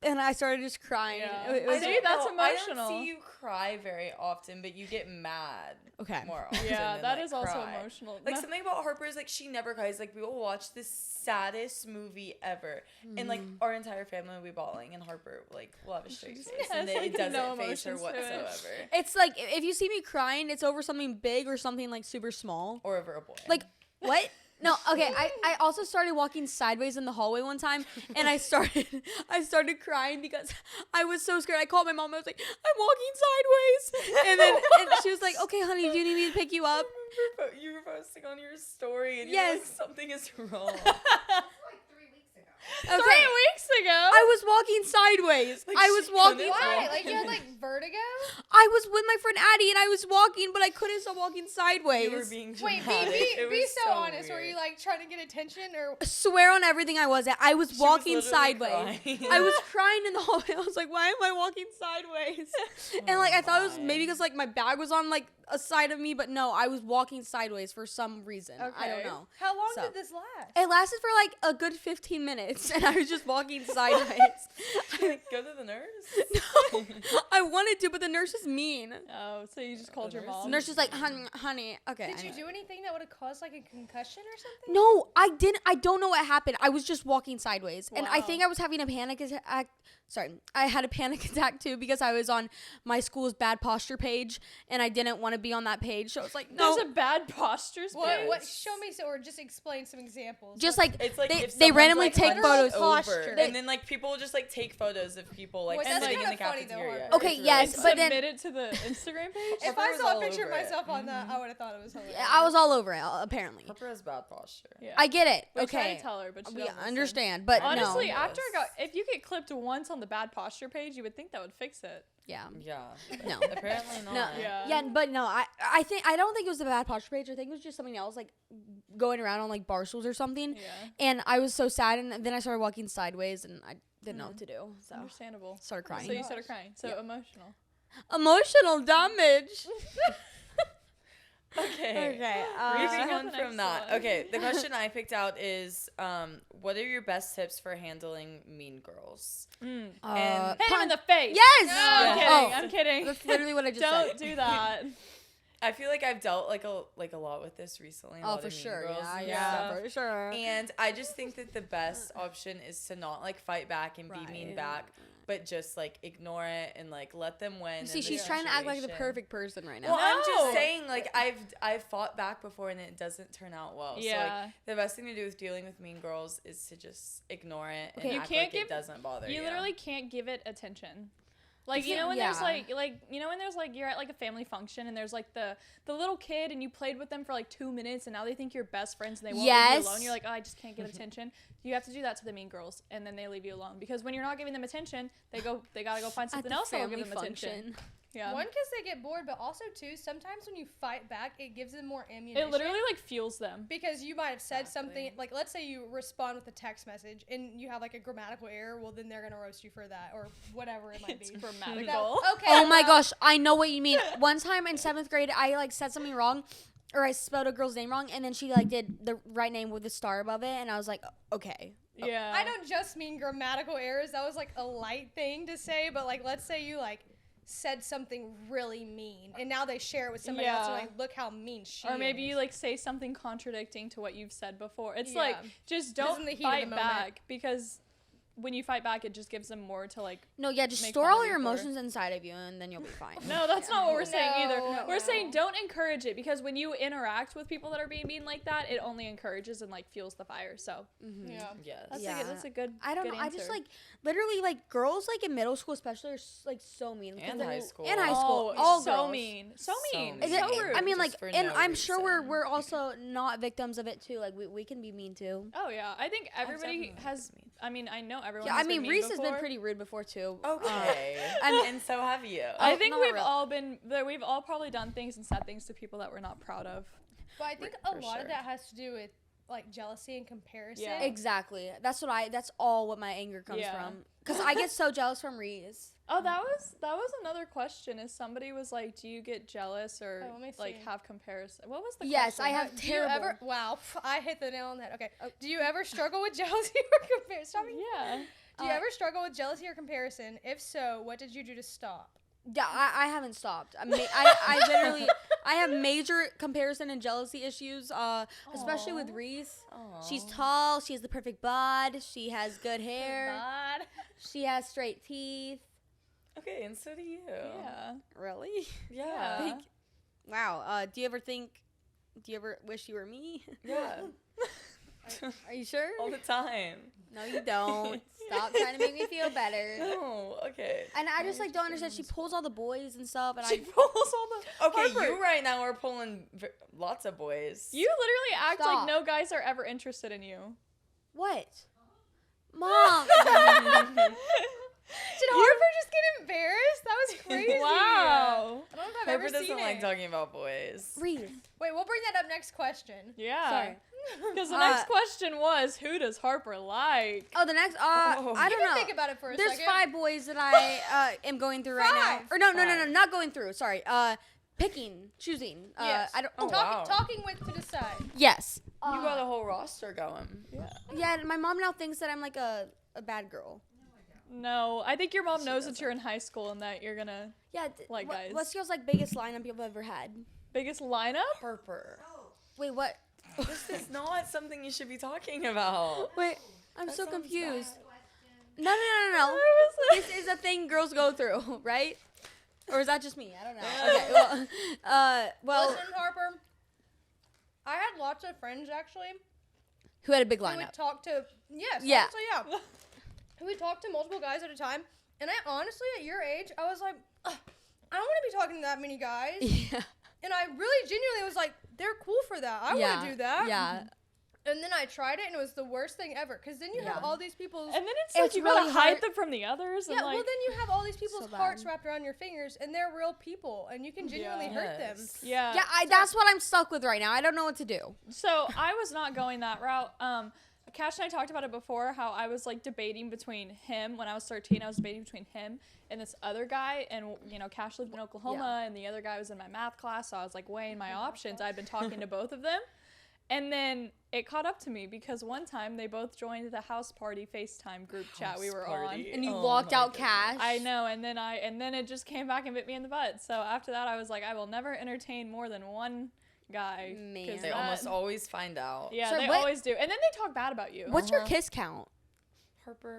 [SPEAKER 1] and I started just crying.
[SPEAKER 3] Yeah.
[SPEAKER 1] It was
[SPEAKER 3] See, that's
[SPEAKER 2] I
[SPEAKER 3] emotional.
[SPEAKER 2] don't see you cry very often, but you get mad
[SPEAKER 1] okay.
[SPEAKER 2] more often.
[SPEAKER 3] Yeah,
[SPEAKER 2] than,
[SPEAKER 3] that
[SPEAKER 2] like,
[SPEAKER 3] is also
[SPEAKER 2] cry.
[SPEAKER 3] emotional.
[SPEAKER 2] Like
[SPEAKER 3] No-
[SPEAKER 2] something about Harper is like she never cries. Like we will watch the saddest movie ever, and like our entire family will be bawling, and Harper like will have a straight face, and
[SPEAKER 3] has,
[SPEAKER 2] it
[SPEAKER 3] like,
[SPEAKER 2] doesn't
[SPEAKER 3] no
[SPEAKER 2] face her
[SPEAKER 3] emotions to it.
[SPEAKER 2] whatsoever.
[SPEAKER 1] It's like if you see me crying, it's over something big or something like super small.
[SPEAKER 2] Or over a boy.
[SPEAKER 1] Like what? No, okay. I also started walking sideways in the hallway one time, and I started crying because I was so scared. I called my mom. I was like, I'm walking sideways, and she was like, Okay, honey, do you need me to pick you up?
[SPEAKER 2] You were posting on your story, and
[SPEAKER 1] Yes.
[SPEAKER 2] you're like, something is wrong.
[SPEAKER 3] 3 weeks ago.
[SPEAKER 1] I was walking sideways.
[SPEAKER 2] Like,
[SPEAKER 1] I was
[SPEAKER 2] she
[SPEAKER 1] walking.
[SPEAKER 2] couldn't
[SPEAKER 4] Why?
[SPEAKER 2] walk.
[SPEAKER 4] Like you had like vertigo?
[SPEAKER 1] I was with my friend Addie, and I was walking, but I couldn't stop walking sideways.
[SPEAKER 2] You were being
[SPEAKER 4] Wait,
[SPEAKER 2] dramatic. It
[SPEAKER 4] be
[SPEAKER 2] was
[SPEAKER 4] so honest. Were
[SPEAKER 2] weird.
[SPEAKER 4] you like trying to get attention or?
[SPEAKER 1] I swear on everything I was at. I was
[SPEAKER 2] She was
[SPEAKER 1] walking
[SPEAKER 2] literally
[SPEAKER 1] sideways.
[SPEAKER 2] crying.
[SPEAKER 1] I was crying in the hallway. I was like, why am I walking sideways? And like I thought it was maybe because like my bag was on like a side of me, but no, I was walking sideways for some reason. I don't
[SPEAKER 3] Okay.
[SPEAKER 1] know.
[SPEAKER 4] How long
[SPEAKER 1] So.
[SPEAKER 4] did this last?
[SPEAKER 1] It lasted for like a good 15 minutes, and I was just walking sideways.
[SPEAKER 2] Go to the nurse.
[SPEAKER 1] No, I wanted to, but the nurse is mean.
[SPEAKER 3] Oh, so you just called your
[SPEAKER 2] nurse?
[SPEAKER 3] mom?
[SPEAKER 1] The nurse is like, honey, okay.
[SPEAKER 4] Did
[SPEAKER 1] I
[SPEAKER 4] you
[SPEAKER 1] know."
[SPEAKER 4] do anything that would have caused like a concussion or something?
[SPEAKER 1] No, I didn't. I don't know what happened. I was just walking sideways. And I
[SPEAKER 3] Wow.
[SPEAKER 1] think I was having a panic attack. Sorry. I had a panic attack too because I was on my school's bad posture page and I didn't want to be on that page. So I was like, no.
[SPEAKER 3] There's a bad postures
[SPEAKER 4] What?
[SPEAKER 3] page.
[SPEAKER 4] What? Show me or just explain some examples.
[SPEAKER 1] Just like,
[SPEAKER 2] It's like
[SPEAKER 1] they,
[SPEAKER 2] if
[SPEAKER 1] they
[SPEAKER 2] someone's,
[SPEAKER 1] randomly
[SPEAKER 2] like,
[SPEAKER 1] take
[SPEAKER 2] hunched
[SPEAKER 1] photos.
[SPEAKER 2] over,
[SPEAKER 1] They-
[SPEAKER 2] and then like people will just like take photos of people like
[SPEAKER 4] Well, that's
[SPEAKER 2] sitting in the
[SPEAKER 4] kinda funny, though,
[SPEAKER 2] cafeteria.
[SPEAKER 4] Harper.
[SPEAKER 1] Okay,
[SPEAKER 2] It's
[SPEAKER 1] yes,
[SPEAKER 2] really
[SPEAKER 1] but
[SPEAKER 2] funny.
[SPEAKER 1] then-
[SPEAKER 3] Submit it to the Instagram page?
[SPEAKER 4] if
[SPEAKER 2] Harper
[SPEAKER 4] I
[SPEAKER 2] was
[SPEAKER 4] saw a
[SPEAKER 2] all
[SPEAKER 4] picture of
[SPEAKER 2] over it.
[SPEAKER 4] myself on that, I would have thought it was hilarious.
[SPEAKER 1] I was all over it, apparently.
[SPEAKER 2] Harper has bad posture.
[SPEAKER 3] Yeah.
[SPEAKER 1] I get it.
[SPEAKER 3] We tried
[SPEAKER 1] okay.
[SPEAKER 3] to tell her, but she
[SPEAKER 1] We
[SPEAKER 3] don't listen.
[SPEAKER 1] understand, but
[SPEAKER 3] Honestly,
[SPEAKER 1] no.
[SPEAKER 3] after I got, if you get clipped once on the bad posture page, you would think that would fix it.
[SPEAKER 1] Yeah.
[SPEAKER 2] Yeah.
[SPEAKER 1] No.
[SPEAKER 2] Apparently not.
[SPEAKER 1] No.
[SPEAKER 3] Yeah.
[SPEAKER 1] But no, I don't think it was the bad posture page. I think it was just something else, like going around on like bar stools or something.
[SPEAKER 3] Yeah.
[SPEAKER 1] And I was so sad, and then I started walking sideways, and I didn't know what to do. So
[SPEAKER 3] Understandable.
[SPEAKER 1] started crying.
[SPEAKER 3] So you started crying. So emotional.
[SPEAKER 1] Emotional damage.
[SPEAKER 2] Okay.
[SPEAKER 1] Okay.
[SPEAKER 2] Moving
[SPEAKER 3] got
[SPEAKER 2] on
[SPEAKER 3] the
[SPEAKER 2] from
[SPEAKER 3] next
[SPEAKER 2] that.
[SPEAKER 3] one.
[SPEAKER 2] Okay, the question I picked out is, what are your best tips for handling mean girls?
[SPEAKER 3] Mm.
[SPEAKER 2] And
[SPEAKER 3] Hit him in the face.
[SPEAKER 1] Yes.
[SPEAKER 3] No,
[SPEAKER 2] Yeah.
[SPEAKER 3] I'm kidding.
[SPEAKER 1] Oh.
[SPEAKER 3] I'm kidding.
[SPEAKER 1] That's literally what I just
[SPEAKER 3] Don't
[SPEAKER 1] said.
[SPEAKER 3] do that.
[SPEAKER 2] I feel like I've dealt like a lot with this recently. a
[SPEAKER 1] Oh,
[SPEAKER 2] lot
[SPEAKER 1] for
[SPEAKER 2] of mean
[SPEAKER 1] sure.
[SPEAKER 2] girls
[SPEAKER 1] Yeah,
[SPEAKER 2] and
[SPEAKER 1] yeah,
[SPEAKER 2] stuff.
[SPEAKER 1] for sure.
[SPEAKER 2] And I just think that the best option is to not like fight back and be mean
[SPEAKER 1] Right.
[SPEAKER 2] back, but just like ignore it and like let them win.
[SPEAKER 1] See,
[SPEAKER 2] in the
[SPEAKER 1] she's trying to act like the
[SPEAKER 2] situation.
[SPEAKER 1] perfect person right now.
[SPEAKER 2] Well, I'm
[SPEAKER 3] No.
[SPEAKER 2] just saying, like I've fought back before and it doesn't turn out well. So
[SPEAKER 3] Yeah.
[SPEAKER 2] like the best thing to do with dealing with mean girls is to just ignore it and
[SPEAKER 1] Okay.
[SPEAKER 3] You
[SPEAKER 2] act
[SPEAKER 3] can't
[SPEAKER 2] like
[SPEAKER 3] give-
[SPEAKER 2] it doesn't bother you.
[SPEAKER 3] You literally can't give it attention. Like, you
[SPEAKER 1] Yeah.
[SPEAKER 3] know when there's
[SPEAKER 1] Yeah.
[SPEAKER 3] like you know when there's like you're at like a family function and there's like the little kid and you played with them for like 2 minutes and now they think you're best friends and they won't leave
[SPEAKER 1] Yes.
[SPEAKER 3] you alone. You're like, oh, I just can't get attention. You have to do that to the mean girls and then they leave you alone because when you're not giving them attention, they gotta go find
[SPEAKER 1] At
[SPEAKER 3] something
[SPEAKER 1] the
[SPEAKER 3] else that'll
[SPEAKER 1] family
[SPEAKER 3] give them attention.
[SPEAKER 1] function.
[SPEAKER 3] Yeah.
[SPEAKER 4] One, because they get bored, but also too, sometimes when you fight back, it gives them more ammunition.
[SPEAKER 3] It literally like fuels them.
[SPEAKER 4] Because you might have said something,
[SPEAKER 2] Exactly.
[SPEAKER 4] like let's say you respond with a text message and you have like a grammatical error, well then they're gonna roast you for that or whatever it might
[SPEAKER 3] It's
[SPEAKER 4] be.
[SPEAKER 3] grammatical.
[SPEAKER 4] Okay.
[SPEAKER 1] Oh my
[SPEAKER 4] well,
[SPEAKER 1] gosh, I know what you mean. One time in 7th grade, I like said something wrong, or I spelled a girl's name wrong, and then she like did the right name with a star above it, and I was like, okay.
[SPEAKER 3] Yeah.
[SPEAKER 4] I don't just mean grammatical errors. That was like a light thing to say, but like let's say you like said something really mean and now they share it with somebody else and
[SPEAKER 3] Yeah.
[SPEAKER 4] like look how mean she
[SPEAKER 3] Or maybe
[SPEAKER 4] is.
[SPEAKER 3] you like say something contradicting to what you've said before. It's
[SPEAKER 4] Yeah.
[SPEAKER 3] like just
[SPEAKER 4] in
[SPEAKER 3] don't
[SPEAKER 4] the heat of the
[SPEAKER 3] fight
[SPEAKER 4] moment.
[SPEAKER 3] back because when you fight back, it just gives them more to like.
[SPEAKER 1] No, yeah, just
[SPEAKER 3] Make
[SPEAKER 1] store
[SPEAKER 3] fun
[SPEAKER 1] all
[SPEAKER 3] of
[SPEAKER 1] your
[SPEAKER 3] you for.
[SPEAKER 1] emotions inside of you, and then you'll be fine.
[SPEAKER 3] No, that's not what we're saying either.
[SPEAKER 4] No,
[SPEAKER 3] We're
[SPEAKER 4] no.
[SPEAKER 3] saying don't encourage it because when you interact with people that are being mean like that, it only encourages and like fuels the fire. So
[SPEAKER 4] Yeah.
[SPEAKER 2] Yes.
[SPEAKER 3] that's
[SPEAKER 1] Yeah.
[SPEAKER 3] that's a good.
[SPEAKER 1] I don't
[SPEAKER 3] good
[SPEAKER 1] know. I just
[SPEAKER 3] answer.
[SPEAKER 1] like literally like girls like in middle school especially are like so mean. 'Cause
[SPEAKER 2] And
[SPEAKER 1] they're-
[SPEAKER 2] high school.
[SPEAKER 1] And high school.
[SPEAKER 3] Oh,
[SPEAKER 1] all
[SPEAKER 3] so
[SPEAKER 1] girls.
[SPEAKER 3] mean, so
[SPEAKER 2] So
[SPEAKER 3] mean,
[SPEAKER 2] mean.
[SPEAKER 1] Is it,
[SPEAKER 3] so rude.
[SPEAKER 1] I mean, like,
[SPEAKER 2] Just for
[SPEAKER 1] and
[SPEAKER 2] no
[SPEAKER 1] I'm sure
[SPEAKER 2] reason.
[SPEAKER 1] we're also not victims of it too. Like we can be mean too.
[SPEAKER 3] Oh yeah, I think everybody
[SPEAKER 2] definitely
[SPEAKER 3] has. I mean, I know everyone.
[SPEAKER 1] Yeah,
[SPEAKER 3] has
[SPEAKER 1] I
[SPEAKER 3] been
[SPEAKER 1] mean,
[SPEAKER 3] mean
[SPEAKER 1] Reese has been
[SPEAKER 3] before.
[SPEAKER 1] pretty rude before too.
[SPEAKER 2] Okay. And so have you.
[SPEAKER 3] I
[SPEAKER 1] Oh,
[SPEAKER 3] think
[SPEAKER 1] not
[SPEAKER 3] we've
[SPEAKER 1] really.
[SPEAKER 3] all been. We've all probably done things and said things to people that we're not proud of.
[SPEAKER 4] But I think
[SPEAKER 2] For
[SPEAKER 4] a lot
[SPEAKER 2] sure.
[SPEAKER 4] of that has to do with like jealousy and comparison.
[SPEAKER 3] Yeah.
[SPEAKER 1] Exactly. That's all what my anger comes
[SPEAKER 3] Yeah.
[SPEAKER 1] from. Because I get so jealous from Reese.
[SPEAKER 3] Oh, that was another question. Is somebody was like, do you get jealous or
[SPEAKER 4] Oh, let me
[SPEAKER 3] like
[SPEAKER 4] see.
[SPEAKER 3] have comparison? What was the
[SPEAKER 1] Yes,
[SPEAKER 3] question?
[SPEAKER 1] I have
[SPEAKER 4] Do you
[SPEAKER 1] terrible.
[SPEAKER 4] ever? Wow, I hit the nail on the head. Okay. Do you ever struggle with jealousy or comparison? Stop me.
[SPEAKER 3] Yeah.
[SPEAKER 4] Do you ever struggle with jealousy or comparison? If so, what did you do to stop?
[SPEAKER 1] Yeah, I haven't stopped. I literally I have major comparison and jealousy issues. Especially with
[SPEAKER 3] Aw.
[SPEAKER 1] Reese.
[SPEAKER 2] Aw.
[SPEAKER 1] She's tall. She has the perfect bod. She has good hair.
[SPEAKER 4] God.
[SPEAKER 1] She has straight teeth.
[SPEAKER 2] Okay, and so do you.
[SPEAKER 3] Yeah.
[SPEAKER 1] Really?
[SPEAKER 2] Yeah.
[SPEAKER 3] Yeah.
[SPEAKER 1] Wow. Do you ever wish you were me?
[SPEAKER 2] Yeah.
[SPEAKER 1] Are you sure?
[SPEAKER 2] All the time.
[SPEAKER 1] No, you don't. Stop trying to make me feel better.
[SPEAKER 2] No. Okay.
[SPEAKER 1] And I just like don't understand. She pulls all the boys and stuff, and
[SPEAKER 2] She
[SPEAKER 1] I
[SPEAKER 2] pulls all the. Okay,
[SPEAKER 3] Harper.
[SPEAKER 2] you right now are pulling lots of boys.
[SPEAKER 3] You literally act
[SPEAKER 1] Stop.
[SPEAKER 3] like no guys are ever interested in you.
[SPEAKER 1] what? Mom.
[SPEAKER 4] Did Harper just get embarrassed? That was crazy.
[SPEAKER 3] Wow.
[SPEAKER 4] I don't know if I've
[SPEAKER 2] Harper
[SPEAKER 4] ever seen
[SPEAKER 2] doesn't like
[SPEAKER 4] it.
[SPEAKER 2] talking about boys.
[SPEAKER 1] Reese.
[SPEAKER 4] Wait, we'll bring that up next question.
[SPEAKER 3] Yeah.
[SPEAKER 1] Sorry.
[SPEAKER 3] Because the next question was, who does Harper like?
[SPEAKER 1] Oh, the next. I
[SPEAKER 4] You
[SPEAKER 1] don't
[SPEAKER 4] can
[SPEAKER 1] know.
[SPEAKER 4] think about it for a
[SPEAKER 1] There's
[SPEAKER 4] second.
[SPEAKER 1] 5 boys that I am going through right now.
[SPEAKER 4] 5?
[SPEAKER 1] Or no, not going through. Sorry. Choosing.
[SPEAKER 4] Yes.
[SPEAKER 1] I don't.
[SPEAKER 2] Oh, wow.
[SPEAKER 4] Talking with to decide.
[SPEAKER 1] Yes.
[SPEAKER 2] You got a whole roster going.
[SPEAKER 1] Yeah. My mom now thinks that I'm like a bad girl.
[SPEAKER 3] No, I think your mom knows that you're in high school and that you're gonna
[SPEAKER 1] Yeah.
[SPEAKER 3] Like, guys.
[SPEAKER 1] What's your like biggest lineup you've ever had?
[SPEAKER 3] biggest lineup.
[SPEAKER 2] Harper.
[SPEAKER 1] Wait, what?
[SPEAKER 2] This is not something you should be talking about.
[SPEAKER 1] Wait, I'm
[SPEAKER 2] That
[SPEAKER 1] so
[SPEAKER 2] sounds
[SPEAKER 1] confused.
[SPEAKER 2] bad.
[SPEAKER 1] No. This is a thing girls go through, right? Or is that just me? I don't know. Okay. Well,
[SPEAKER 4] Listen, Harper. I had lots of friends actually
[SPEAKER 1] who had a big
[SPEAKER 4] who would
[SPEAKER 1] lineup?
[SPEAKER 4] talk to. Yes.
[SPEAKER 1] Yeah.
[SPEAKER 4] Honestly, yeah. Who would talk to multiple guys at a time, and I honestly, at your age, I was like, ugh, I don't want to be talking to that many guys.
[SPEAKER 1] Yeah.
[SPEAKER 4] And I really genuinely was like, they're cool for that. I want to do that.
[SPEAKER 1] Yeah.
[SPEAKER 4] And then I tried it, and it was the worst thing ever. Because then you have all these people's.
[SPEAKER 3] And then it's
[SPEAKER 1] It's
[SPEAKER 3] like you
[SPEAKER 1] really
[SPEAKER 3] gotta hide
[SPEAKER 1] hard-
[SPEAKER 3] them from the others.
[SPEAKER 4] Yeah,
[SPEAKER 3] and like,
[SPEAKER 4] well, then you have all these people's
[SPEAKER 1] So bad.
[SPEAKER 4] hearts wrapped around your fingers, and they're real people, and you can genuinely hurt them.
[SPEAKER 2] Yes.
[SPEAKER 3] yeah.
[SPEAKER 1] Yeah, that's what I'm stuck with right now. I don't know what to do.
[SPEAKER 3] So I was not going that route. Cash and I talked about it before, how I was like debating between him when I was 13. I was debating between him and this other guy, and you know, Cash lived in Oklahoma, and the other guy was in my math class. So I was like weighing my options. I'd been talking to both of them, and then it caught up to me because one time they both joined the house party FaceTime group chat we were on.
[SPEAKER 1] And you
[SPEAKER 2] Oh
[SPEAKER 1] locked
[SPEAKER 2] my
[SPEAKER 1] out
[SPEAKER 2] goodness.
[SPEAKER 1] Cash.
[SPEAKER 3] I know, and then it just came back and bit me in the butt. So after that, I was like, I will never entertain more than one guy. 'cause
[SPEAKER 1] Man.
[SPEAKER 2] They
[SPEAKER 3] that-
[SPEAKER 2] almost always find out.
[SPEAKER 3] Yeah,
[SPEAKER 1] So
[SPEAKER 3] they
[SPEAKER 1] what-
[SPEAKER 3] always do, and then they talk bad about you.
[SPEAKER 1] What's your kiss count?
[SPEAKER 2] Harper.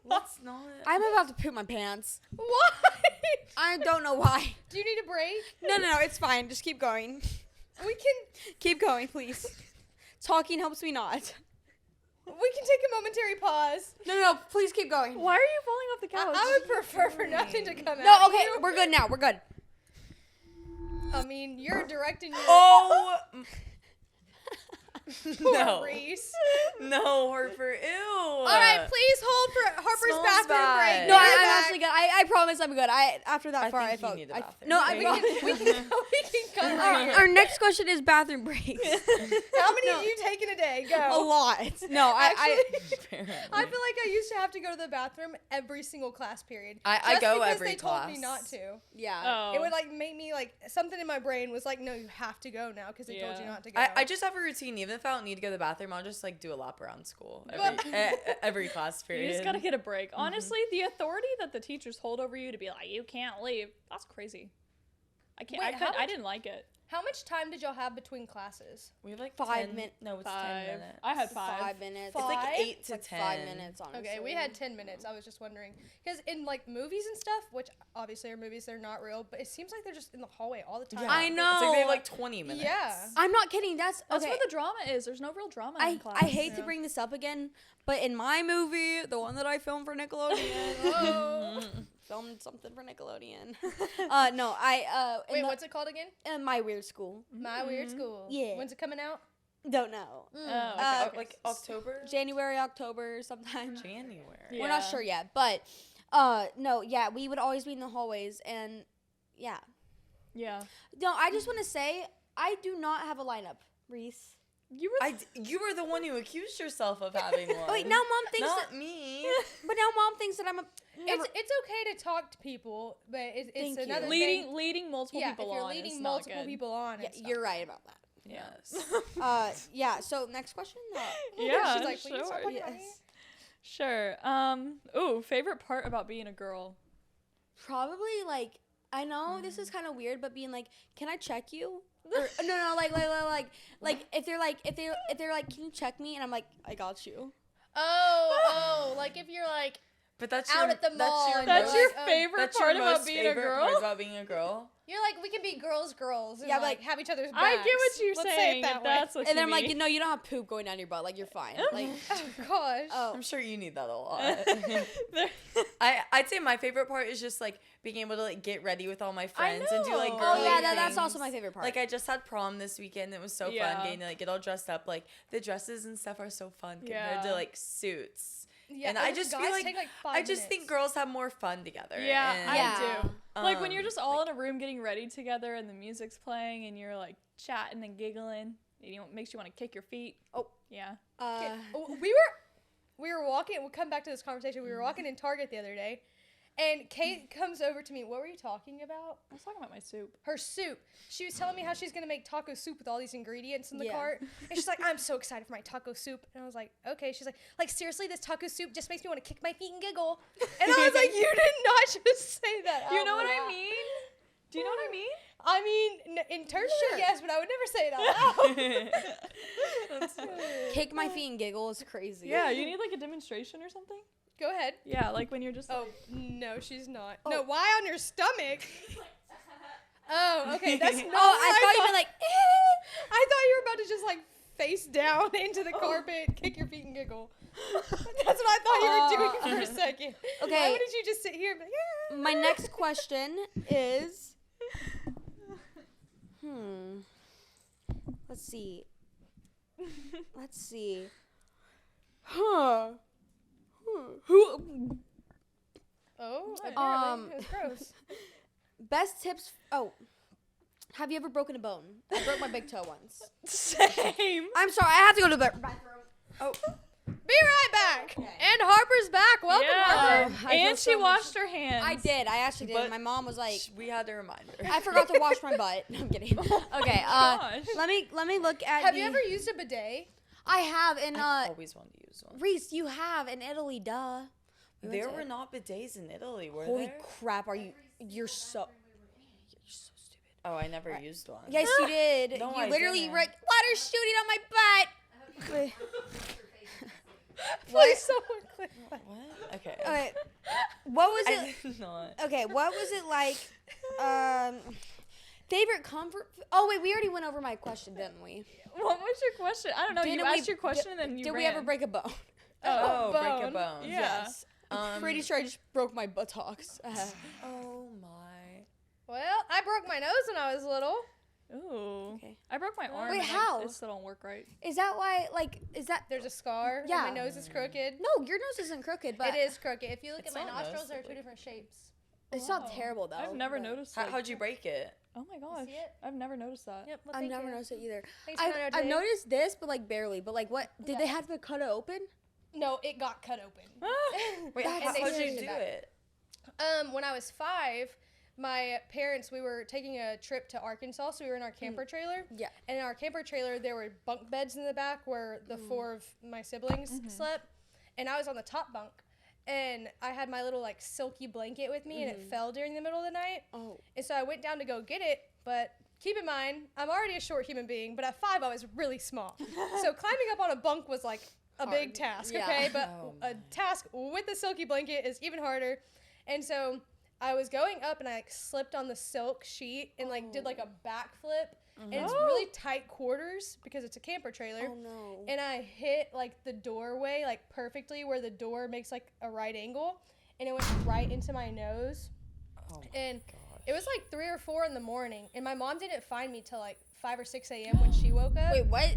[SPEAKER 2] Let's not.
[SPEAKER 1] I'm about to poop my pants.
[SPEAKER 4] Why?
[SPEAKER 1] I don't know why.
[SPEAKER 4] Do you need a break?
[SPEAKER 1] No, it's fine. Just keep going.
[SPEAKER 4] We can
[SPEAKER 1] Keep going, please. Talking helps me not.
[SPEAKER 4] take a momentary pause.
[SPEAKER 1] No, please keep going.
[SPEAKER 3] Why are you falling off the couch?
[SPEAKER 4] I would prefer for nothing to come out.
[SPEAKER 1] No, okay, we're good now. We're good.
[SPEAKER 4] I mean, you're directing your
[SPEAKER 2] Oh.
[SPEAKER 4] poor
[SPEAKER 2] No.
[SPEAKER 4] Reese.
[SPEAKER 2] No, Harper. Ew.
[SPEAKER 4] All right, please hold for Harper's
[SPEAKER 2] Smells
[SPEAKER 4] bathroom
[SPEAKER 2] bad.
[SPEAKER 4] break.
[SPEAKER 1] No,
[SPEAKER 4] We're
[SPEAKER 1] I'm
[SPEAKER 4] back.
[SPEAKER 1] actually good. I promise I'm good. After that
[SPEAKER 2] I
[SPEAKER 1] far,
[SPEAKER 2] think
[SPEAKER 1] I
[SPEAKER 2] you
[SPEAKER 1] felt.
[SPEAKER 2] need a bathroom
[SPEAKER 1] No,
[SPEAKER 2] break.
[SPEAKER 4] we can cut right here.
[SPEAKER 1] Our next question is bathroom breaks.
[SPEAKER 4] How many have you taken a day? Go.
[SPEAKER 1] A lot. No,
[SPEAKER 4] Actually,
[SPEAKER 2] Apparently.
[SPEAKER 4] I feel like I used to have to go to the bathroom every single class period.
[SPEAKER 2] I
[SPEAKER 4] just
[SPEAKER 2] go
[SPEAKER 4] because
[SPEAKER 2] every
[SPEAKER 4] they
[SPEAKER 2] class.
[SPEAKER 4] told me not to.
[SPEAKER 1] yeah.
[SPEAKER 3] Oh.
[SPEAKER 4] It would like make me like something in my brain was like, no, you have to go now because they told you
[SPEAKER 3] Yeah.
[SPEAKER 4] not to go.
[SPEAKER 2] I just have a routine. Even if I don't need to go to the bathroom, I'll just like do a lap around school
[SPEAKER 4] Well-
[SPEAKER 2] every class period.
[SPEAKER 3] You just gotta get a break. Honestly, the authority that the teachers hold over you to be like, you can't leave, that's crazy. I can't.
[SPEAKER 4] Wait,
[SPEAKER 3] I didn't like it.
[SPEAKER 4] How much time did y'all have between classes?
[SPEAKER 2] We have like
[SPEAKER 1] 5
[SPEAKER 2] 10
[SPEAKER 1] minutes.
[SPEAKER 2] No, it's
[SPEAKER 3] 5.
[SPEAKER 2] 10 minutes.
[SPEAKER 3] I had 5.
[SPEAKER 1] 5 minutes.
[SPEAKER 2] It's like
[SPEAKER 4] Five?
[SPEAKER 2] 8
[SPEAKER 1] It's
[SPEAKER 2] to
[SPEAKER 1] like
[SPEAKER 2] 10.
[SPEAKER 1] 5 minutes, honestly.
[SPEAKER 4] Okay, we had 10 minutes. I was just wondering. Because in like movies and stuff, which obviously are movies, they're not real, but it seems like they're just in the hallway all the time.
[SPEAKER 1] I know.
[SPEAKER 2] It's like they have like 20 minutes.
[SPEAKER 4] Yeah.
[SPEAKER 1] I'm not kidding. That's
[SPEAKER 3] That's
[SPEAKER 1] okay.
[SPEAKER 3] where the drama is. There's no real drama in class.
[SPEAKER 1] I hate to bring this up again, but in my movie, the one that I filmed for Nickelodeon, filmed something for Nickelodeon. No,
[SPEAKER 4] Wait, what's it called again?
[SPEAKER 1] My Weird School.
[SPEAKER 4] My Weird School.
[SPEAKER 1] Yeah.
[SPEAKER 4] When's it coming out?
[SPEAKER 1] Don't know.
[SPEAKER 3] Oh,
[SPEAKER 1] Uh,
[SPEAKER 3] okay.
[SPEAKER 2] Like October?
[SPEAKER 1] January, October, sometime.
[SPEAKER 2] January.
[SPEAKER 1] We're not
[SPEAKER 3] Yeah.
[SPEAKER 1] sure yet, but no, yeah, we would always be in the hallways, and yeah.
[SPEAKER 3] Yeah.
[SPEAKER 1] No, I just want to say I do not have a lineup, Reese.
[SPEAKER 3] You were.
[SPEAKER 2] You were the one who accused yourself of having one.
[SPEAKER 1] Wait, now mom thinks
[SPEAKER 2] Not
[SPEAKER 1] that,
[SPEAKER 2] me.
[SPEAKER 1] but now mom thinks that I'm a. Never,
[SPEAKER 4] It's okay to talk to people, but it's
[SPEAKER 1] Thank you.
[SPEAKER 4] another thing.
[SPEAKER 3] leading multiple
[SPEAKER 4] Yeah,
[SPEAKER 3] people
[SPEAKER 4] if you're
[SPEAKER 3] on
[SPEAKER 4] leading
[SPEAKER 3] is
[SPEAKER 4] multiple
[SPEAKER 3] not good.
[SPEAKER 4] people on,
[SPEAKER 1] yeah,
[SPEAKER 4] it's not
[SPEAKER 1] you're right about that.
[SPEAKER 2] Yes.
[SPEAKER 1] Yeah. So next question.
[SPEAKER 3] Yeah,
[SPEAKER 4] She's like, please
[SPEAKER 3] sure.
[SPEAKER 4] stop talking about me.
[SPEAKER 3] Sure. Ooh, favorite part about being a girl.
[SPEAKER 1] Probably like I know this is kind of weird, but being like, can I check you? Or, no, like if they're like, can you check me? And I'm like, I got you.
[SPEAKER 4] Oh, like if you're like
[SPEAKER 2] But that's
[SPEAKER 4] out
[SPEAKER 2] your,
[SPEAKER 4] at the mall. and
[SPEAKER 3] That's
[SPEAKER 4] you're
[SPEAKER 3] your
[SPEAKER 4] like,
[SPEAKER 3] favorite
[SPEAKER 2] that's
[SPEAKER 3] part
[SPEAKER 2] your
[SPEAKER 3] about
[SPEAKER 2] most
[SPEAKER 3] being a
[SPEAKER 2] favorite
[SPEAKER 3] girl?
[SPEAKER 2] part about being a girl.
[SPEAKER 4] You're like, we can be girls, and
[SPEAKER 1] Yeah,
[SPEAKER 4] like
[SPEAKER 1] like,
[SPEAKER 4] have each other's backs.
[SPEAKER 3] I get what you're
[SPEAKER 4] Let's say
[SPEAKER 3] saying.
[SPEAKER 4] it that way.
[SPEAKER 3] That's what
[SPEAKER 1] And then
[SPEAKER 3] you
[SPEAKER 1] I'm like,
[SPEAKER 3] mean.
[SPEAKER 1] you don't have poop going down your butt. Like, you're fine. Like,
[SPEAKER 4] Oh gosh.
[SPEAKER 1] oh.
[SPEAKER 2] I'm sure you need that a lot. I'd say my favorite part is just like being able to like get ready with all my friends and do like
[SPEAKER 3] know.
[SPEAKER 2] girly
[SPEAKER 1] Oh, yeah, that's
[SPEAKER 2] things.
[SPEAKER 1] also my favorite part.
[SPEAKER 2] Like I just had prom this weekend. It was so
[SPEAKER 3] Yeah.
[SPEAKER 2] fun getting to like get all dressed up. Like the dresses and stuff are so fun compared to
[SPEAKER 3] Yeah.
[SPEAKER 2] like suits.
[SPEAKER 4] Yeah,
[SPEAKER 2] and I
[SPEAKER 4] those
[SPEAKER 2] just feel
[SPEAKER 4] guys
[SPEAKER 2] like
[SPEAKER 4] take, 5
[SPEAKER 2] I just think
[SPEAKER 4] minutes.
[SPEAKER 2] girls have more fun together.
[SPEAKER 3] Yeah,
[SPEAKER 2] and,
[SPEAKER 3] I do. Like when you're
[SPEAKER 2] um,
[SPEAKER 3] just all in a room getting ready together and the music's playing and you're like chatting and giggling, it makes you want to kick your feet.
[SPEAKER 1] Oh.
[SPEAKER 3] Yeah.
[SPEAKER 4] We were walking. We'll come back to this conversation. We were walking in Target the other day, and Kate comes over to me. What were you talking about?
[SPEAKER 3] I was talking about my soup.
[SPEAKER 4] Her soup. She was telling me how she's gonna make taco soup with all these ingredients in the
[SPEAKER 1] Yeah.
[SPEAKER 4] cart, and she's like, "I'm so excited for my taco soup." And I was like, "Okay." She's like seriously, this taco soup just makes me want to kick my feet and giggle. And I was like, "You did not just say that."
[SPEAKER 3] You
[SPEAKER 4] out
[SPEAKER 3] know what I
[SPEAKER 4] loud."
[SPEAKER 3] mean? Do you know what I mean?
[SPEAKER 4] I mean, internally,
[SPEAKER 1] Sure.
[SPEAKER 4] yes, but I would never say it out loud.
[SPEAKER 1] Kick my feet and giggle is crazy.
[SPEAKER 3] Yeah, you need like a demonstration or something?
[SPEAKER 4] Go ahead.
[SPEAKER 3] Yeah, like when you're just
[SPEAKER 4] Oh no, she's not.
[SPEAKER 1] Oh.
[SPEAKER 4] No, why on your stomach? Oh, okay, that's not.
[SPEAKER 1] Oh, I thought you meant like,
[SPEAKER 4] I thought you were about to just like face down into the carpet, kick your feet and giggle. That's what I thought you were doing for a second.
[SPEAKER 1] Okay.
[SPEAKER 4] Why wouldn't you just sit here and be like, yeah?
[SPEAKER 1] my next question is, let's see. Huh. Who?
[SPEAKER 4] Oh, apparently
[SPEAKER 1] Um,
[SPEAKER 4] it was gross.
[SPEAKER 1] Best tips. Oh, have you ever broken a bone? I broke my big toe once.
[SPEAKER 3] same.
[SPEAKER 1] I'm sorry, I have to go to the bathroom.
[SPEAKER 2] oh,
[SPEAKER 4] Be right back. And Harper's back. Welcome, Harper.
[SPEAKER 1] I feel
[SPEAKER 3] And
[SPEAKER 1] so
[SPEAKER 3] she
[SPEAKER 1] much-
[SPEAKER 3] washed her hands.
[SPEAKER 1] I did. I actually did.
[SPEAKER 2] But-
[SPEAKER 1] My mom was like,
[SPEAKER 2] we had to remind her.
[SPEAKER 1] I forgot to wash my butt. No, I'm kidding. Okay.
[SPEAKER 3] Gosh.
[SPEAKER 1] Let me look at.
[SPEAKER 4] Have
[SPEAKER 1] the-
[SPEAKER 4] you ever used a bidet?
[SPEAKER 1] I have in
[SPEAKER 2] I always wanted to use one.
[SPEAKER 1] Reese. You have in Italy, duh. We went
[SPEAKER 2] There
[SPEAKER 1] to-
[SPEAKER 2] were not bidets in Italy, were
[SPEAKER 1] Holy
[SPEAKER 2] there?
[SPEAKER 1] crap! You're so stupid.
[SPEAKER 2] Oh, I never used one.
[SPEAKER 1] Yes, you did.
[SPEAKER 2] No,
[SPEAKER 1] you
[SPEAKER 2] I
[SPEAKER 1] literally
[SPEAKER 2] didn't.
[SPEAKER 1] were like, water's shooting on my butt.
[SPEAKER 4] Please, someone click that.
[SPEAKER 2] What? Okay.
[SPEAKER 1] Okay. What was
[SPEAKER 2] I
[SPEAKER 1] it?
[SPEAKER 2] did not.
[SPEAKER 1] Okay, what was it like? Favorite comfort? Oh wait, we already went over my question, didn't we?
[SPEAKER 3] What was your question? I don't know.
[SPEAKER 1] Didn't
[SPEAKER 3] You
[SPEAKER 1] we-
[SPEAKER 3] asked your question and then you
[SPEAKER 1] Did we
[SPEAKER 3] ran.
[SPEAKER 1] ever break a bone?
[SPEAKER 2] Oh, break a
[SPEAKER 4] bone.
[SPEAKER 2] bone.
[SPEAKER 3] Yeah.
[SPEAKER 1] Yes. I'm pretty sure I just broke my buttocks.
[SPEAKER 2] Oh my.
[SPEAKER 4] Well, I broke my nose when I was little.
[SPEAKER 3] Ooh.
[SPEAKER 1] Okay.
[SPEAKER 3] I broke my arm.
[SPEAKER 1] Wait,
[SPEAKER 3] and
[SPEAKER 1] how?
[SPEAKER 3] It still don't work right.
[SPEAKER 1] Is that why? Like, is that?
[SPEAKER 4] There's a scar.
[SPEAKER 1] Yeah.
[SPEAKER 4] And my nose is crooked.
[SPEAKER 1] No, your nose isn't crooked, but
[SPEAKER 4] It is crooked. If you look
[SPEAKER 2] It's
[SPEAKER 4] at my
[SPEAKER 2] not
[SPEAKER 4] nostrils, there are two
[SPEAKER 2] noticeably.
[SPEAKER 4] different shapes.
[SPEAKER 1] It's
[SPEAKER 3] Wow.
[SPEAKER 1] not terrible though.
[SPEAKER 3] I've never
[SPEAKER 1] but-
[SPEAKER 3] noticed.
[SPEAKER 2] How,
[SPEAKER 3] Like,
[SPEAKER 2] how'd you break it?
[SPEAKER 3] oh my gosh.
[SPEAKER 4] see it?
[SPEAKER 3] I've never noticed that.
[SPEAKER 4] Yep. Well,
[SPEAKER 1] I've
[SPEAKER 4] thank
[SPEAKER 1] never
[SPEAKER 4] you.
[SPEAKER 1] noticed it either.
[SPEAKER 4] Thanks for coming out
[SPEAKER 1] I've
[SPEAKER 4] today.
[SPEAKER 1] noticed this, but like barely. But like, what did they have to cut it open?
[SPEAKER 4] No, it got cut open.
[SPEAKER 2] Wait,
[SPEAKER 1] That's
[SPEAKER 2] how'd you
[SPEAKER 4] crazy.
[SPEAKER 2] do it?
[SPEAKER 4] When I was 5, my parents, we were taking a trip to Arkansas, so we were in our camper trailer.
[SPEAKER 1] Yeah.
[SPEAKER 4] And in our camper trailer, there were bunk beds in the back where the 4 of my siblings slept. And I was on the top bunk. And I had my little like silky blanket with me, and it fell during the middle of the night.
[SPEAKER 1] Oh.
[SPEAKER 4] And so I went down to go get it, but keep in mind, I'm already a short human being, but at 5, I was really small. So climbing up on a bunk was like a big task,
[SPEAKER 1] Yeah.
[SPEAKER 4] okay? But
[SPEAKER 2] Oh
[SPEAKER 4] a task with the silky blanket is even harder. And so I was going up, and I like slipped on the silk sheet and like did like a backflip. And it's really tight quarters because it's a camper trailer.
[SPEAKER 1] Oh no.
[SPEAKER 4] And I hit like the doorway like perfectly where the door makes like a right angle, and it went right into my nose.
[SPEAKER 2] Oh my
[SPEAKER 4] And
[SPEAKER 2] gosh.
[SPEAKER 4] it was like 3 or 4 in the morning, and my mom didn't find me till like 5 or 6 a.m. when she woke up.
[SPEAKER 1] Wait, what?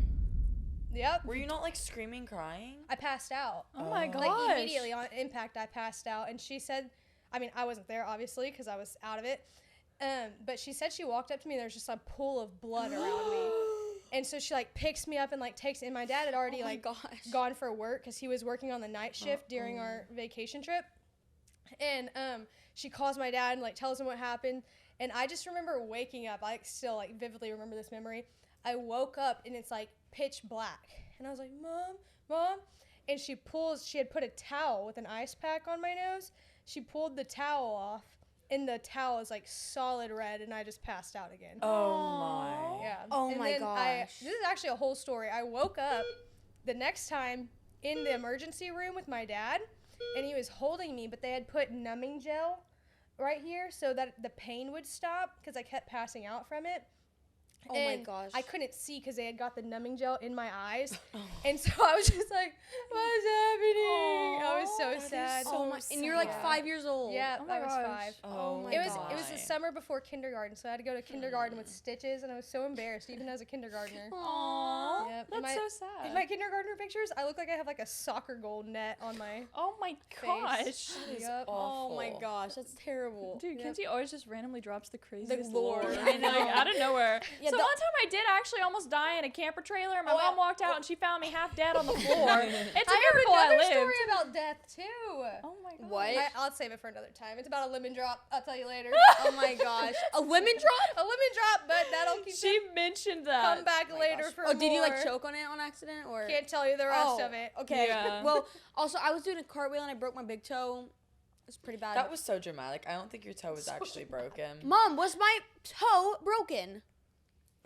[SPEAKER 4] Yep.
[SPEAKER 2] Were you not like screaming, crying?
[SPEAKER 4] I passed out.
[SPEAKER 3] Oh my
[SPEAKER 2] Oh.
[SPEAKER 3] gosh.
[SPEAKER 4] Like immediately on impact, I passed out, and she said, I mean, I wasn't there obviously because I was out of it. But she said she walked up to me and there was just a pool of blood around me. And so she like picks me up and like takes, and my dad had already
[SPEAKER 1] Oh my
[SPEAKER 4] like
[SPEAKER 1] gosh.
[SPEAKER 4] gone for work because he was working on the night shift during our vacation trip. And she calls my dad and like tells him what happened. And I just remember waking up. I like, still like vividly remember this memory. I woke up and it's like pitch black, and I was like, Mom. And she had put a towel with an ice pack on my nose. She pulled the towel off, and the towel is like solid red, and I just passed out again.
[SPEAKER 2] Oh my.
[SPEAKER 4] Yeah.
[SPEAKER 1] Oh
[SPEAKER 4] And
[SPEAKER 1] my
[SPEAKER 4] then
[SPEAKER 1] gosh.
[SPEAKER 4] This is actually a whole story. I woke up the next time in the emergency room with my dad, and he was holding me, but they had put numbing gel right here so that the pain would stop because I kept passing out from it.
[SPEAKER 1] Oh my
[SPEAKER 4] And
[SPEAKER 1] gosh.
[SPEAKER 4] I couldn't see because they had got the numbing gel in my eyes. And so I was just like, what's happening? I was so sad.
[SPEAKER 1] Oh my, and you're like
[SPEAKER 2] sad.
[SPEAKER 1] 5 years old.
[SPEAKER 4] Yeah,
[SPEAKER 3] Oh my
[SPEAKER 4] I was
[SPEAKER 3] gosh.
[SPEAKER 4] 5.
[SPEAKER 2] Oh my
[SPEAKER 4] It was
[SPEAKER 2] gosh.
[SPEAKER 4] the summer before kindergarten, so I had to go to kindergarten with stitches, and I was so embarrassed, even as a kindergartner.
[SPEAKER 3] Aww.
[SPEAKER 4] Yep.
[SPEAKER 3] That's
[SPEAKER 4] In
[SPEAKER 3] so
[SPEAKER 4] In
[SPEAKER 3] sad.
[SPEAKER 4] my kindergartner pictures, I look like I have like a soccer goal net on my
[SPEAKER 3] Oh my gosh.
[SPEAKER 4] Yep.
[SPEAKER 1] Oh my
[SPEAKER 2] Awful.
[SPEAKER 1] gosh, that's terrible.
[SPEAKER 3] Dude,
[SPEAKER 4] Yep.
[SPEAKER 3] Kinsey always just randomly drops the craziest
[SPEAKER 1] lore.
[SPEAKER 3] lore.
[SPEAKER 1] I know.
[SPEAKER 3] Like, out of nowhere.
[SPEAKER 1] Yeah,
[SPEAKER 3] so
[SPEAKER 1] the-
[SPEAKER 3] one time I did actually almost die in a camper trailer. My
[SPEAKER 4] Oh,
[SPEAKER 3] mom walked out and she found me half dead on the floor. It's a
[SPEAKER 4] I have
[SPEAKER 3] miracle I
[SPEAKER 4] another
[SPEAKER 3] lived.
[SPEAKER 4] story about death too.
[SPEAKER 3] Oh my god.
[SPEAKER 1] What?
[SPEAKER 4] I'll save it for another time. It's about a lemon drop. I'll tell you later.
[SPEAKER 1] Oh my gosh. A lemon drop?
[SPEAKER 4] A lemon drop, but that'll keep
[SPEAKER 3] She mentioned that.
[SPEAKER 4] come back later for
[SPEAKER 1] Oh, did you like
[SPEAKER 4] more.
[SPEAKER 1] choke on it on accident or?
[SPEAKER 4] Can't tell you the rest of it.
[SPEAKER 1] Okay.
[SPEAKER 3] Yeah.
[SPEAKER 1] Well, also I was doing a cartwheel and I broke my big toe. It was pretty bad.
[SPEAKER 2] That was so dramatic. I don't think your toe was actually broken.
[SPEAKER 1] Mom, was my toe broken?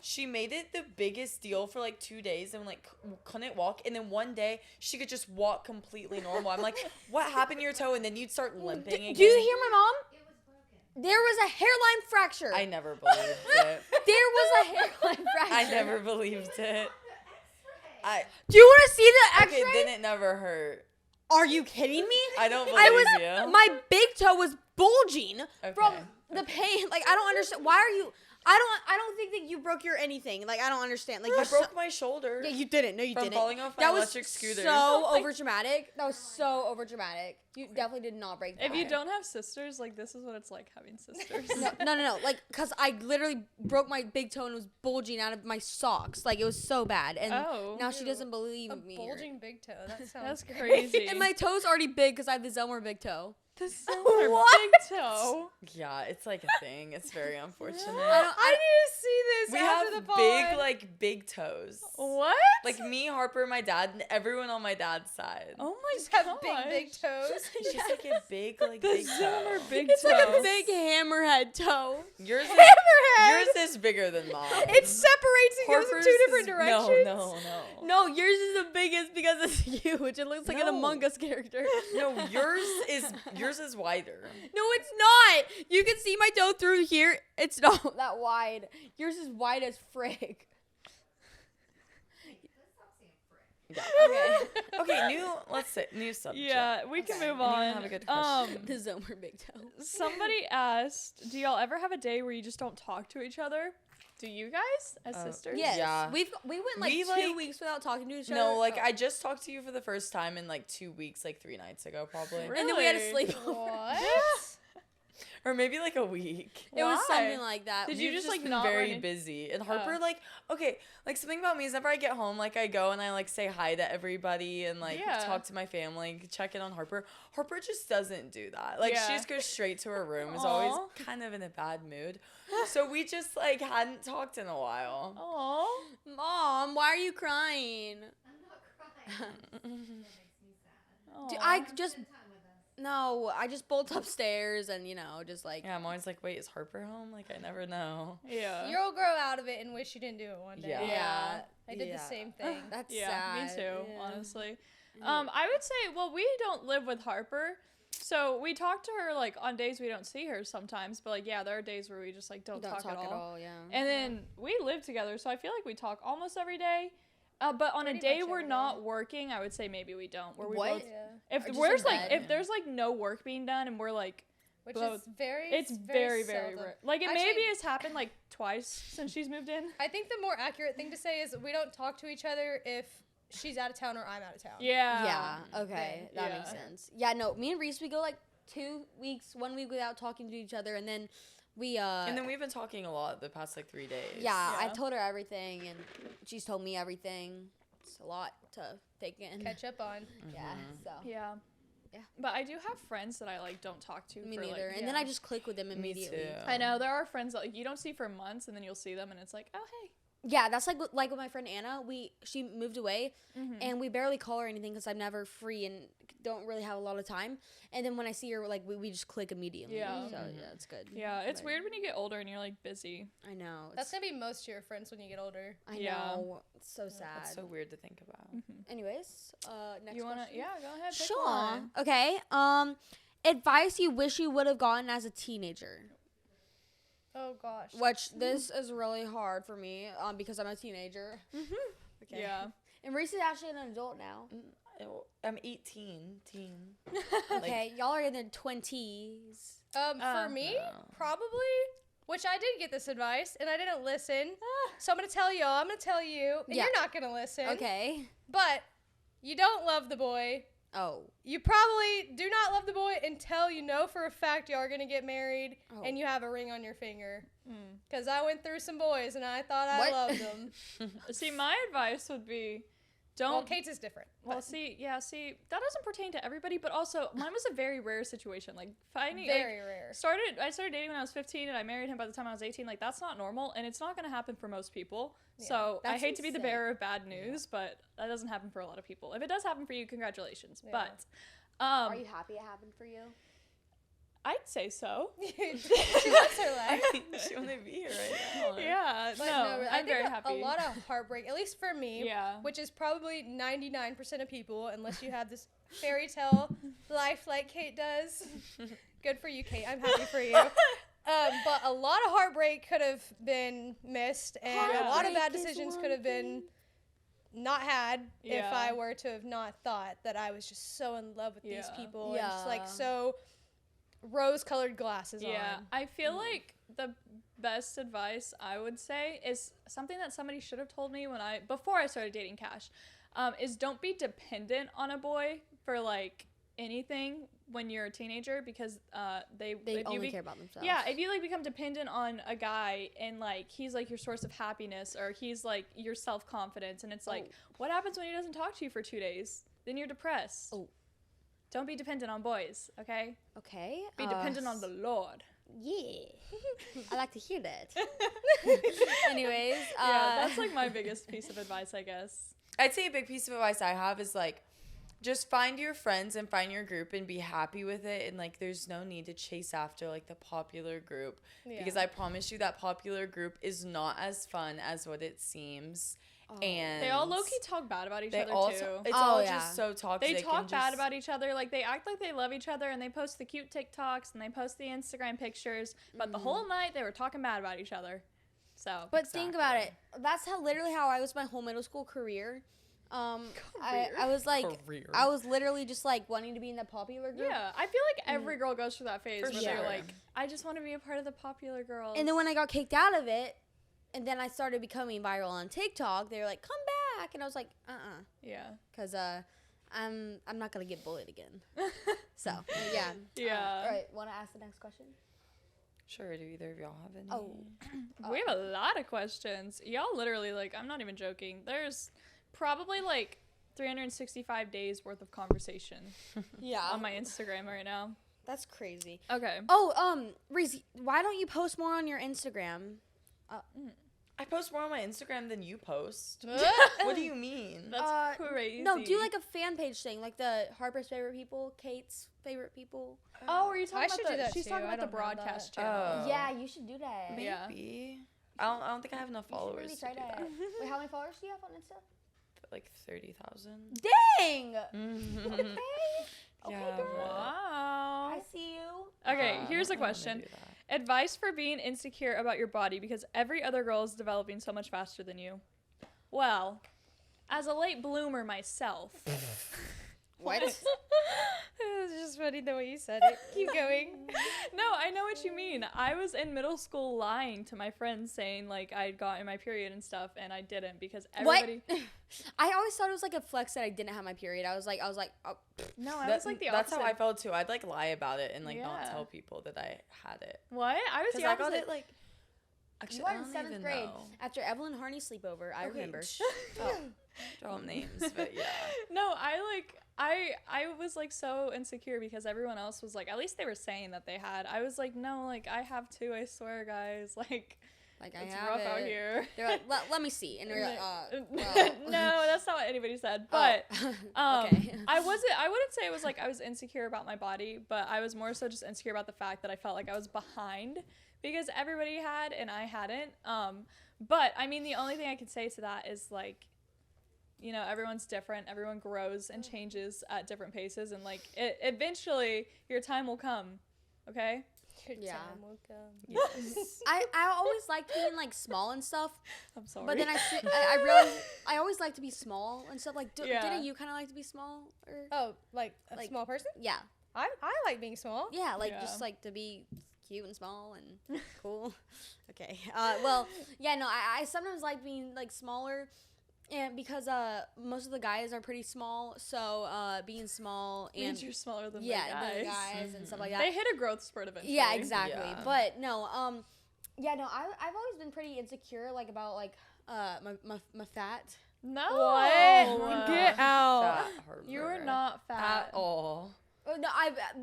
[SPEAKER 2] She made it the biggest deal for like 2 days and like couldn't walk. And then one day she could just walk completely normal. I'm like, what happened to your toe? And then you'd start limping again.
[SPEAKER 1] Do you hear my mom? It was broken. There was a hairline fracture.
[SPEAKER 2] I never believed it.
[SPEAKER 1] There was a hairline fracture.
[SPEAKER 2] I never believed it.
[SPEAKER 1] Do you want to see the
[SPEAKER 2] Okay,
[SPEAKER 1] X-ray?
[SPEAKER 2] then it never hurt.
[SPEAKER 1] Are you kidding me?
[SPEAKER 2] I don't believe
[SPEAKER 1] I was.
[SPEAKER 2] you.
[SPEAKER 1] My big toe was bulging from
[SPEAKER 2] Okay,
[SPEAKER 1] the pain. Like I don't understand. Why are you? I don't think that you broke your anything. Like I don't understand. Like
[SPEAKER 2] I
[SPEAKER 1] you're so,
[SPEAKER 2] broke my shoulder.
[SPEAKER 1] yeah, you didn't. No, you
[SPEAKER 2] from
[SPEAKER 1] didn't.
[SPEAKER 2] falling off my
[SPEAKER 1] that was
[SPEAKER 2] electric scooter.
[SPEAKER 1] so over dramatic. That was so over dramatic. You definitely did not break.
[SPEAKER 3] If
[SPEAKER 1] that.
[SPEAKER 3] you don't have sisters, like this is what it's like having sisters.
[SPEAKER 1] No. Like, cause I literally broke my big toe and it was bulging out of my socks. Like it was so bad. And
[SPEAKER 3] Oh.
[SPEAKER 1] now she doesn't believe
[SPEAKER 4] A
[SPEAKER 1] me.
[SPEAKER 4] bulging big toe. That sounds
[SPEAKER 3] That's crazy.
[SPEAKER 1] And my toe's already big because I have the Zelmer big toe.
[SPEAKER 3] the similar
[SPEAKER 1] What?
[SPEAKER 3] big toe.
[SPEAKER 2] Yeah, it's like a thing. It's very unfortunate.
[SPEAKER 4] I need to see this
[SPEAKER 2] We
[SPEAKER 4] after
[SPEAKER 2] have
[SPEAKER 4] the pod.
[SPEAKER 2] big, like, big toes.
[SPEAKER 3] What?
[SPEAKER 2] Like me, Harper, my dad, and everyone on my dad's side.
[SPEAKER 3] Oh my
[SPEAKER 4] Just have
[SPEAKER 3] gosh.
[SPEAKER 4] big toes.
[SPEAKER 2] It's just like a big, like,
[SPEAKER 3] The
[SPEAKER 2] big
[SPEAKER 3] Zoomer
[SPEAKER 2] toe.
[SPEAKER 3] big
[SPEAKER 1] It's like a
[SPEAKER 3] toe.
[SPEAKER 1] big hammerhead toe.
[SPEAKER 2] Yours is,
[SPEAKER 4] Hammerhead.
[SPEAKER 2] yours is bigger than mine.
[SPEAKER 4] It separates and goes in
[SPEAKER 2] Harper's
[SPEAKER 4] two different
[SPEAKER 2] is-
[SPEAKER 4] directions.
[SPEAKER 2] No.
[SPEAKER 1] No, yours is the biggest because it's huge. It looks like an
[SPEAKER 2] No.
[SPEAKER 1] Among Us character.
[SPEAKER 2] No, yours is wider.
[SPEAKER 1] No, it's not. You can see my toe through here. It's not that wide. Yours is wide as frick.
[SPEAKER 2] Yeah.
[SPEAKER 1] Okay.
[SPEAKER 2] Okay, new subject.
[SPEAKER 3] Yeah, we can move
[SPEAKER 2] Anyone
[SPEAKER 3] on.
[SPEAKER 2] have a good question?
[SPEAKER 1] The Zomer big toe.
[SPEAKER 3] Somebody asked, do y'all ever have a day where you just don't talk to each other? Do you guys as sisters?
[SPEAKER 1] Yes.
[SPEAKER 2] Yeah.
[SPEAKER 1] We went like
[SPEAKER 2] We,
[SPEAKER 1] 2
[SPEAKER 2] like-
[SPEAKER 1] weeks without talking to each other.
[SPEAKER 2] No, like
[SPEAKER 1] Oh.
[SPEAKER 2] I just talked to you for the first time in like 2 weeks, like 3 nights ago, probably,
[SPEAKER 3] Really?
[SPEAKER 1] And then we had a sleepover.
[SPEAKER 4] What?
[SPEAKER 2] or maybe like a week.
[SPEAKER 1] It was
[SPEAKER 3] Why?
[SPEAKER 1] something like that.
[SPEAKER 3] Did
[SPEAKER 2] We've
[SPEAKER 3] you just, like,
[SPEAKER 2] been
[SPEAKER 3] not
[SPEAKER 2] very
[SPEAKER 3] run in-
[SPEAKER 2] busy? And Harper,
[SPEAKER 3] Oh.
[SPEAKER 2] like, okay, like something about me is whenever I get home, like I go and I like say hi to everybody and like
[SPEAKER 3] Yeah.
[SPEAKER 2] talk to my family, check in on Harper. Harper just doesn't do that. Like
[SPEAKER 3] Yeah.
[SPEAKER 2] she just goes straight to her room. Is always
[SPEAKER 3] Aw.
[SPEAKER 2] kind of in a bad mood. So we just like hadn't talked in a while.
[SPEAKER 3] Oh.
[SPEAKER 1] Mom, why are you crying? Dude, I just I just bolt upstairs and just like
[SPEAKER 2] Yeah, I'm always like, wait, is Harper home? Like I never know.
[SPEAKER 3] Yeah.
[SPEAKER 4] You'll grow out of it and wish you didn't do it one day.
[SPEAKER 2] Yeah.
[SPEAKER 1] yeah.
[SPEAKER 4] I did the same thing.
[SPEAKER 1] That's
[SPEAKER 3] Yeah,
[SPEAKER 1] sad.
[SPEAKER 3] me too,
[SPEAKER 1] Yeah.
[SPEAKER 3] honestly. I would say, well, we don't live with Harper. So we talk to her like on days we don't see her sometimes, but like yeah, there are days where we just like don't talk at all.
[SPEAKER 1] Yeah.
[SPEAKER 3] And then we live together, so I feel like we talk almost every day. But on
[SPEAKER 4] Pretty
[SPEAKER 3] a day
[SPEAKER 4] much
[SPEAKER 3] we're
[SPEAKER 4] every
[SPEAKER 3] not working, I would say maybe we don't. Where we
[SPEAKER 1] What?
[SPEAKER 3] both,
[SPEAKER 4] Yeah.
[SPEAKER 3] if
[SPEAKER 1] Or just
[SPEAKER 3] there's
[SPEAKER 1] in
[SPEAKER 3] like
[SPEAKER 1] bed.
[SPEAKER 3] if there's like no work being done and we're like,
[SPEAKER 4] Which
[SPEAKER 3] both.
[SPEAKER 4] is very
[SPEAKER 3] it's very
[SPEAKER 4] seldom.
[SPEAKER 3] rare. Like it
[SPEAKER 4] Actually-
[SPEAKER 3] maybe has happened like twice since she's moved in.
[SPEAKER 4] I think the more accurate thing to say is we don't talk to each other if she's out of town or I'm out of town.
[SPEAKER 3] Yeah.
[SPEAKER 1] Yeah. Okay. That makes
[SPEAKER 3] Yeah.
[SPEAKER 1] sense. Yeah. No. Me and Reese, we go like 2 weeks, 1 week without talking to each other, and then we
[SPEAKER 2] And then we've been talking a lot the past like 3 days.
[SPEAKER 1] yeah, I
[SPEAKER 3] Yeah.
[SPEAKER 1] told her everything, and she's told me everything. It's a lot to take in.
[SPEAKER 4] Catch up on.
[SPEAKER 1] Yeah. So
[SPEAKER 3] Yeah.
[SPEAKER 1] Yeah.
[SPEAKER 3] But I do have friends that I like don't talk to.
[SPEAKER 1] me
[SPEAKER 3] for,
[SPEAKER 1] neither.
[SPEAKER 3] Like,
[SPEAKER 1] And then I just click with them
[SPEAKER 2] Me
[SPEAKER 1] immediately.
[SPEAKER 2] too.
[SPEAKER 3] I know there are friends that like you don't see for months, and then you'll see them, and it's like, oh hey.
[SPEAKER 1] Yeah, that's like with my friend Anna. She moved away, and we barely call her anything because I'm never free and don't really have a lot of time. And then when I see her, like we just click immediately.
[SPEAKER 3] Yeah.
[SPEAKER 1] So yeah, it's good.
[SPEAKER 3] Yeah, it's
[SPEAKER 1] But
[SPEAKER 3] weird when you get older and you're like busy.
[SPEAKER 1] I know.
[SPEAKER 4] That's gonna be most of your friends when you get older.
[SPEAKER 1] I
[SPEAKER 3] Yeah.
[SPEAKER 1] know. It's so sad.
[SPEAKER 2] That's so weird to think about.
[SPEAKER 1] Anyways, next
[SPEAKER 3] You wanna?
[SPEAKER 1] question.
[SPEAKER 3] Yeah, go ahead. Pick
[SPEAKER 1] Sure.
[SPEAKER 3] one.
[SPEAKER 1] Okay. Advice you wish you would have gotten as a teenager.
[SPEAKER 4] Oh gosh.
[SPEAKER 1] Which this is really hard for me because I'm a teenager. Okay.
[SPEAKER 3] Yeah.
[SPEAKER 1] And Reese is actually an adult now.
[SPEAKER 2] I'm 18. Teen.
[SPEAKER 1] Okay, y'all are in their 20s.
[SPEAKER 4] For me, probably, which I did get this advice and I didn't listen. So I'm gonna tell y'all. I'm gonna tell you, and
[SPEAKER 1] Yeah.
[SPEAKER 4] you're not gonna listen.
[SPEAKER 1] Okay.
[SPEAKER 4] But you don't love the boy.
[SPEAKER 1] Oh.
[SPEAKER 4] You probably do not love the boy until you know for a fact you are going to get married and you have a ring on your finger. Because I went through some boys and I thought I
[SPEAKER 1] What?
[SPEAKER 4] loved them.
[SPEAKER 3] See, my advice would be, don't.
[SPEAKER 4] Well, Kate's is different.
[SPEAKER 3] Well,
[SPEAKER 4] but
[SPEAKER 3] see, that doesn't pertain to everybody, but also mine was a very rare situation. Like finding
[SPEAKER 4] very rare.
[SPEAKER 3] I started dating when I was 15 and I married him by the time I was 18. Like that's not normal and it's not going to happen for most people. So I
[SPEAKER 1] That's
[SPEAKER 3] hate to be the
[SPEAKER 1] insane.
[SPEAKER 3] bearer of bad news, but that doesn't happen for a lot of people. If it does happen for you, congratulations.
[SPEAKER 4] Yeah.
[SPEAKER 3] But
[SPEAKER 1] Are you happy it happened for you?
[SPEAKER 3] I'd say so.
[SPEAKER 4] She lives her life.
[SPEAKER 2] She want to be here right now.
[SPEAKER 3] Yeah,
[SPEAKER 4] But
[SPEAKER 3] no,
[SPEAKER 4] really,
[SPEAKER 3] I'm very
[SPEAKER 4] think
[SPEAKER 3] happy.
[SPEAKER 4] a lot of heartbreak, at least for me,
[SPEAKER 3] Yeah.
[SPEAKER 4] which is probably 99% of people, unless you have this fairy tale life like Kate does. Good for you, Kate. I'm happy for you. But a lot of heartbreak could have been missed, and a lot of bad
[SPEAKER 1] Heartbreak is
[SPEAKER 4] decisions
[SPEAKER 1] one
[SPEAKER 4] could have been not had if
[SPEAKER 3] Yeah.
[SPEAKER 4] I were to have not thought that I was just so in love with these
[SPEAKER 3] Yeah.
[SPEAKER 4] people and just like
[SPEAKER 1] Yeah.
[SPEAKER 4] so rose-colored glasses
[SPEAKER 3] Yeah,
[SPEAKER 4] on.
[SPEAKER 3] I feel like the best advice I would say is something that somebody should have told me before I started dating Cash, is don't be dependent on a boy for like anything when you're a teenager because
[SPEAKER 1] They
[SPEAKER 3] if
[SPEAKER 1] only
[SPEAKER 3] you
[SPEAKER 1] care about themselves.
[SPEAKER 3] Yeah, if you like become dependent on a guy and like he's like your source of happiness or he's like your self-confidence and it's like what happens when he doesn't talk to you for 2 days? Then you're depressed.
[SPEAKER 1] Oh.
[SPEAKER 3] Don't be dependent on boys, okay?
[SPEAKER 1] Okay.
[SPEAKER 3] Be dependent on the Lord.
[SPEAKER 1] Yeah. I like to hear that. Anyways.
[SPEAKER 3] Yeah, that's like my biggest piece of advice, I guess.
[SPEAKER 2] I'd say a big piece of advice I have is like, just find your friends and find your group and be happy with it. And like, there's no need to chase after like the popular group because I promise you that popular group is not as fun as what it seems. And
[SPEAKER 3] They all low-key talk bad about each
[SPEAKER 2] they
[SPEAKER 3] other
[SPEAKER 2] also
[SPEAKER 3] too.
[SPEAKER 2] it's
[SPEAKER 1] Oh,
[SPEAKER 2] all
[SPEAKER 1] yeah.
[SPEAKER 2] just so toxic.
[SPEAKER 3] They talk
[SPEAKER 2] and
[SPEAKER 3] bad
[SPEAKER 2] just-
[SPEAKER 3] about each other. Like they act like they love each other and they post the cute TikToks and they post the Instagram pictures. But the whole night they were talking bad about each other. So
[SPEAKER 1] But think about it. That's literally how I was my whole middle school career. I was like,
[SPEAKER 2] Career.
[SPEAKER 1] I was literally just like wanting to be in the popular group.
[SPEAKER 3] yeah, I feel like every girl goes through that phase
[SPEAKER 2] For
[SPEAKER 3] where they're
[SPEAKER 2] sure.
[SPEAKER 3] like, I just want to be a part of the popular girls.
[SPEAKER 1] And then when I got kicked out of it, and then I started becoming viral on TikTok, they were like, "Come back," and I was like,
[SPEAKER 3] yeah,
[SPEAKER 1] because I'm not gonna get bullied again. So yeah.
[SPEAKER 3] yeah.
[SPEAKER 1] All right, want to ask the next question?
[SPEAKER 2] Sure, do either of y'all have any?
[SPEAKER 1] Oh,
[SPEAKER 3] We have a lot of questions. Y'all literally like, I'm not even joking. There's probably like 365 days worth of conversation
[SPEAKER 1] yeah.
[SPEAKER 3] on my Instagram right now.
[SPEAKER 1] That's crazy.
[SPEAKER 3] Okay.
[SPEAKER 1] Oh, Reese, why don't you post more on your Instagram?
[SPEAKER 2] I post more on my Instagram than you post.
[SPEAKER 4] What?
[SPEAKER 2] What do you mean?
[SPEAKER 3] That's crazy.
[SPEAKER 1] No, do like a fan page thing, like the Harper's favorite people, Kate's favorite people.
[SPEAKER 3] Oh, are you
[SPEAKER 4] I
[SPEAKER 3] talking
[SPEAKER 4] should
[SPEAKER 3] about
[SPEAKER 4] do
[SPEAKER 3] the?
[SPEAKER 4] that
[SPEAKER 3] She's
[SPEAKER 4] too.
[SPEAKER 3] talking
[SPEAKER 4] I
[SPEAKER 3] about the
[SPEAKER 4] don't have
[SPEAKER 3] broadcast
[SPEAKER 4] that.
[SPEAKER 3] channel.
[SPEAKER 2] Oh.
[SPEAKER 1] Yeah, you should do that.
[SPEAKER 2] Maybe.
[SPEAKER 3] Yeah.
[SPEAKER 2] I don't think I have enough
[SPEAKER 1] You should
[SPEAKER 2] followers
[SPEAKER 1] really
[SPEAKER 2] to
[SPEAKER 1] try
[SPEAKER 2] do
[SPEAKER 1] that.
[SPEAKER 2] that.
[SPEAKER 1] Wait, how many followers do you have on Insta?
[SPEAKER 2] Like 30,000.
[SPEAKER 1] Dang! Okay. Okay,
[SPEAKER 2] Yeah,
[SPEAKER 1] girl.
[SPEAKER 3] Wow.
[SPEAKER 1] I see you.
[SPEAKER 3] Okay, here's a
[SPEAKER 2] I don't wanna
[SPEAKER 3] question.
[SPEAKER 2] do that.
[SPEAKER 3] Advice for being insecure about your body because every other girl is developing so much faster than you. Well, as a late bloomer myself.
[SPEAKER 1] What?
[SPEAKER 4] It was just funny the way you said it. Keep going.
[SPEAKER 3] No, I know what you mean. I was in middle school lying to my friends saying like I'd gotten my period and stuff and I didn't because everybody
[SPEAKER 1] I always thought it was like a flex that I didn't have my period. I was like, oh,
[SPEAKER 3] No, I
[SPEAKER 2] That-
[SPEAKER 3] was like the
[SPEAKER 2] that's
[SPEAKER 3] opposite.
[SPEAKER 2] how I felt too. I'd like lie about it and like not
[SPEAKER 3] Yeah.
[SPEAKER 2] tell people that I had it.
[SPEAKER 3] What? I was
[SPEAKER 2] Because
[SPEAKER 3] the
[SPEAKER 2] I
[SPEAKER 3] opposite.
[SPEAKER 2] got it like. Actually,
[SPEAKER 1] you
[SPEAKER 2] I
[SPEAKER 1] are in
[SPEAKER 2] don't
[SPEAKER 1] 7th
[SPEAKER 2] even
[SPEAKER 1] grade
[SPEAKER 2] know.
[SPEAKER 1] after Evelyn Harney's sleepover. I remember.
[SPEAKER 2] Drop names, but yeah.
[SPEAKER 3] No, I was like so insecure because everyone else was like, at least they were saying that they had. I was like, no, like I have too. I swear, guys, like
[SPEAKER 1] Like I
[SPEAKER 3] it's
[SPEAKER 1] have
[SPEAKER 3] rough
[SPEAKER 1] it.
[SPEAKER 3] out here.
[SPEAKER 1] They're like, let me see, and we're like,
[SPEAKER 3] No, that's not what anybody said. But
[SPEAKER 1] okay.
[SPEAKER 3] I wouldn't say it was like I was insecure about my body, but I was more so just insecure about the fact that I felt like I was behind because everybody had and I hadn't. But I mean, the only thing I could say to that is like, you know, everyone's different. Everyone grows and changes at different paces, and like eventually your time will come. Okay.
[SPEAKER 4] Your
[SPEAKER 1] Yeah.
[SPEAKER 4] time will come.
[SPEAKER 2] Yes.
[SPEAKER 1] I always liked being like small and stuff,
[SPEAKER 3] I'm sorry.
[SPEAKER 1] but then I realized I always like to be small and stuff. Like,
[SPEAKER 3] Yeah.
[SPEAKER 1] didn't you kind of like to be small? Or
[SPEAKER 4] Oh, like a
[SPEAKER 1] Like-
[SPEAKER 4] small person?
[SPEAKER 1] yeah,
[SPEAKER 4] I like being small.
[SPEAKER 1] yeah, like
[SPEAKER 3] Yeah.
[SPEAKER 1] just like to be cute and small and cool. Okay. Well, yeah, no, I sometimes like being like smaller. And because most of the guys are pretty small, so being small and
[SPEAKER 3] means you're smaller than
[SPEAKER 1] yeah,
[SPEAKER 3] the
[SPEAKER 1] the
[SPEAKER 3] guys.
[SPEAKER 1] guys and stuff like that.
[SPEAKER 3] They hit a growth spurt eventually.
[SPEAKER 1] Yeah, exactly.
[SPEAKER 2] Yeah.
[SPEAKER 1] But no, yeah, no, I've always been pretty insecure, like about like my fat.
[SPEAKER 3] No.
[SPEAKER 4] What? Get out.
[SPEAKER 2] Fat
[SPEAKER 3] You are
[SPEAKER 2] Harbor.
[SPEAKER 3] not fat.
[SPEAKER 2] At all.
[SPEAKER 1] Oh no,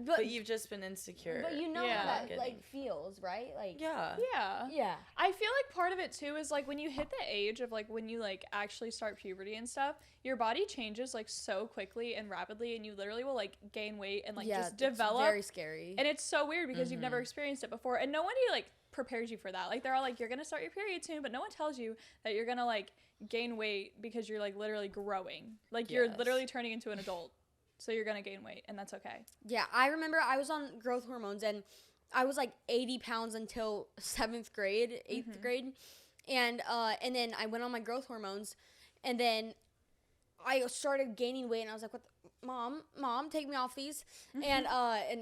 [SPEAKER 2] But you've just been insecure.
[SPEAKER 1] but you know
[SPEAKER 3] Yeah.
[SPEAKER 1] how that
[SPEAKER 2] Getting-
[SPEAKER 1] like feels, right? Like
[SPEAKER 2] Yeah.
[SPEAKER 3] Yeah.
[SPEAKER 1] yeah.
[SPEAKER 3] I feel like part of it too is like when you hit the age of like when you like actually start puberty and stuff, your body changes like so quickly and rapidly, and you literally will like gain weight and like
[SPEAKER 1] yeah,
[SPEAKER 3] just
[SPEAKER 1] it's
[SPEAKER 3] develop.
[SPEAKER 1] very scary.
[SPEAKER 3] And it's so weird because you've never experienced it before, and nobody like prepares you for that. Like they're all like, you're gonna start your period soon, but no one tells you that you're gonna like gain weight because you're like literally growing. Like you're
[SPEAKER 2] Yes.
[SPEAKER 3] literally turning into an adult. So you're gonna gain weight, and that's okay.
[SPEAKER 1] Yeah, I remember I was on growth hormones and I was like 80 pounds until 7th grade, 8th grade. And then I went on my growth hormones and then I started gaining weight and I was like, what the, mom, take me off these. And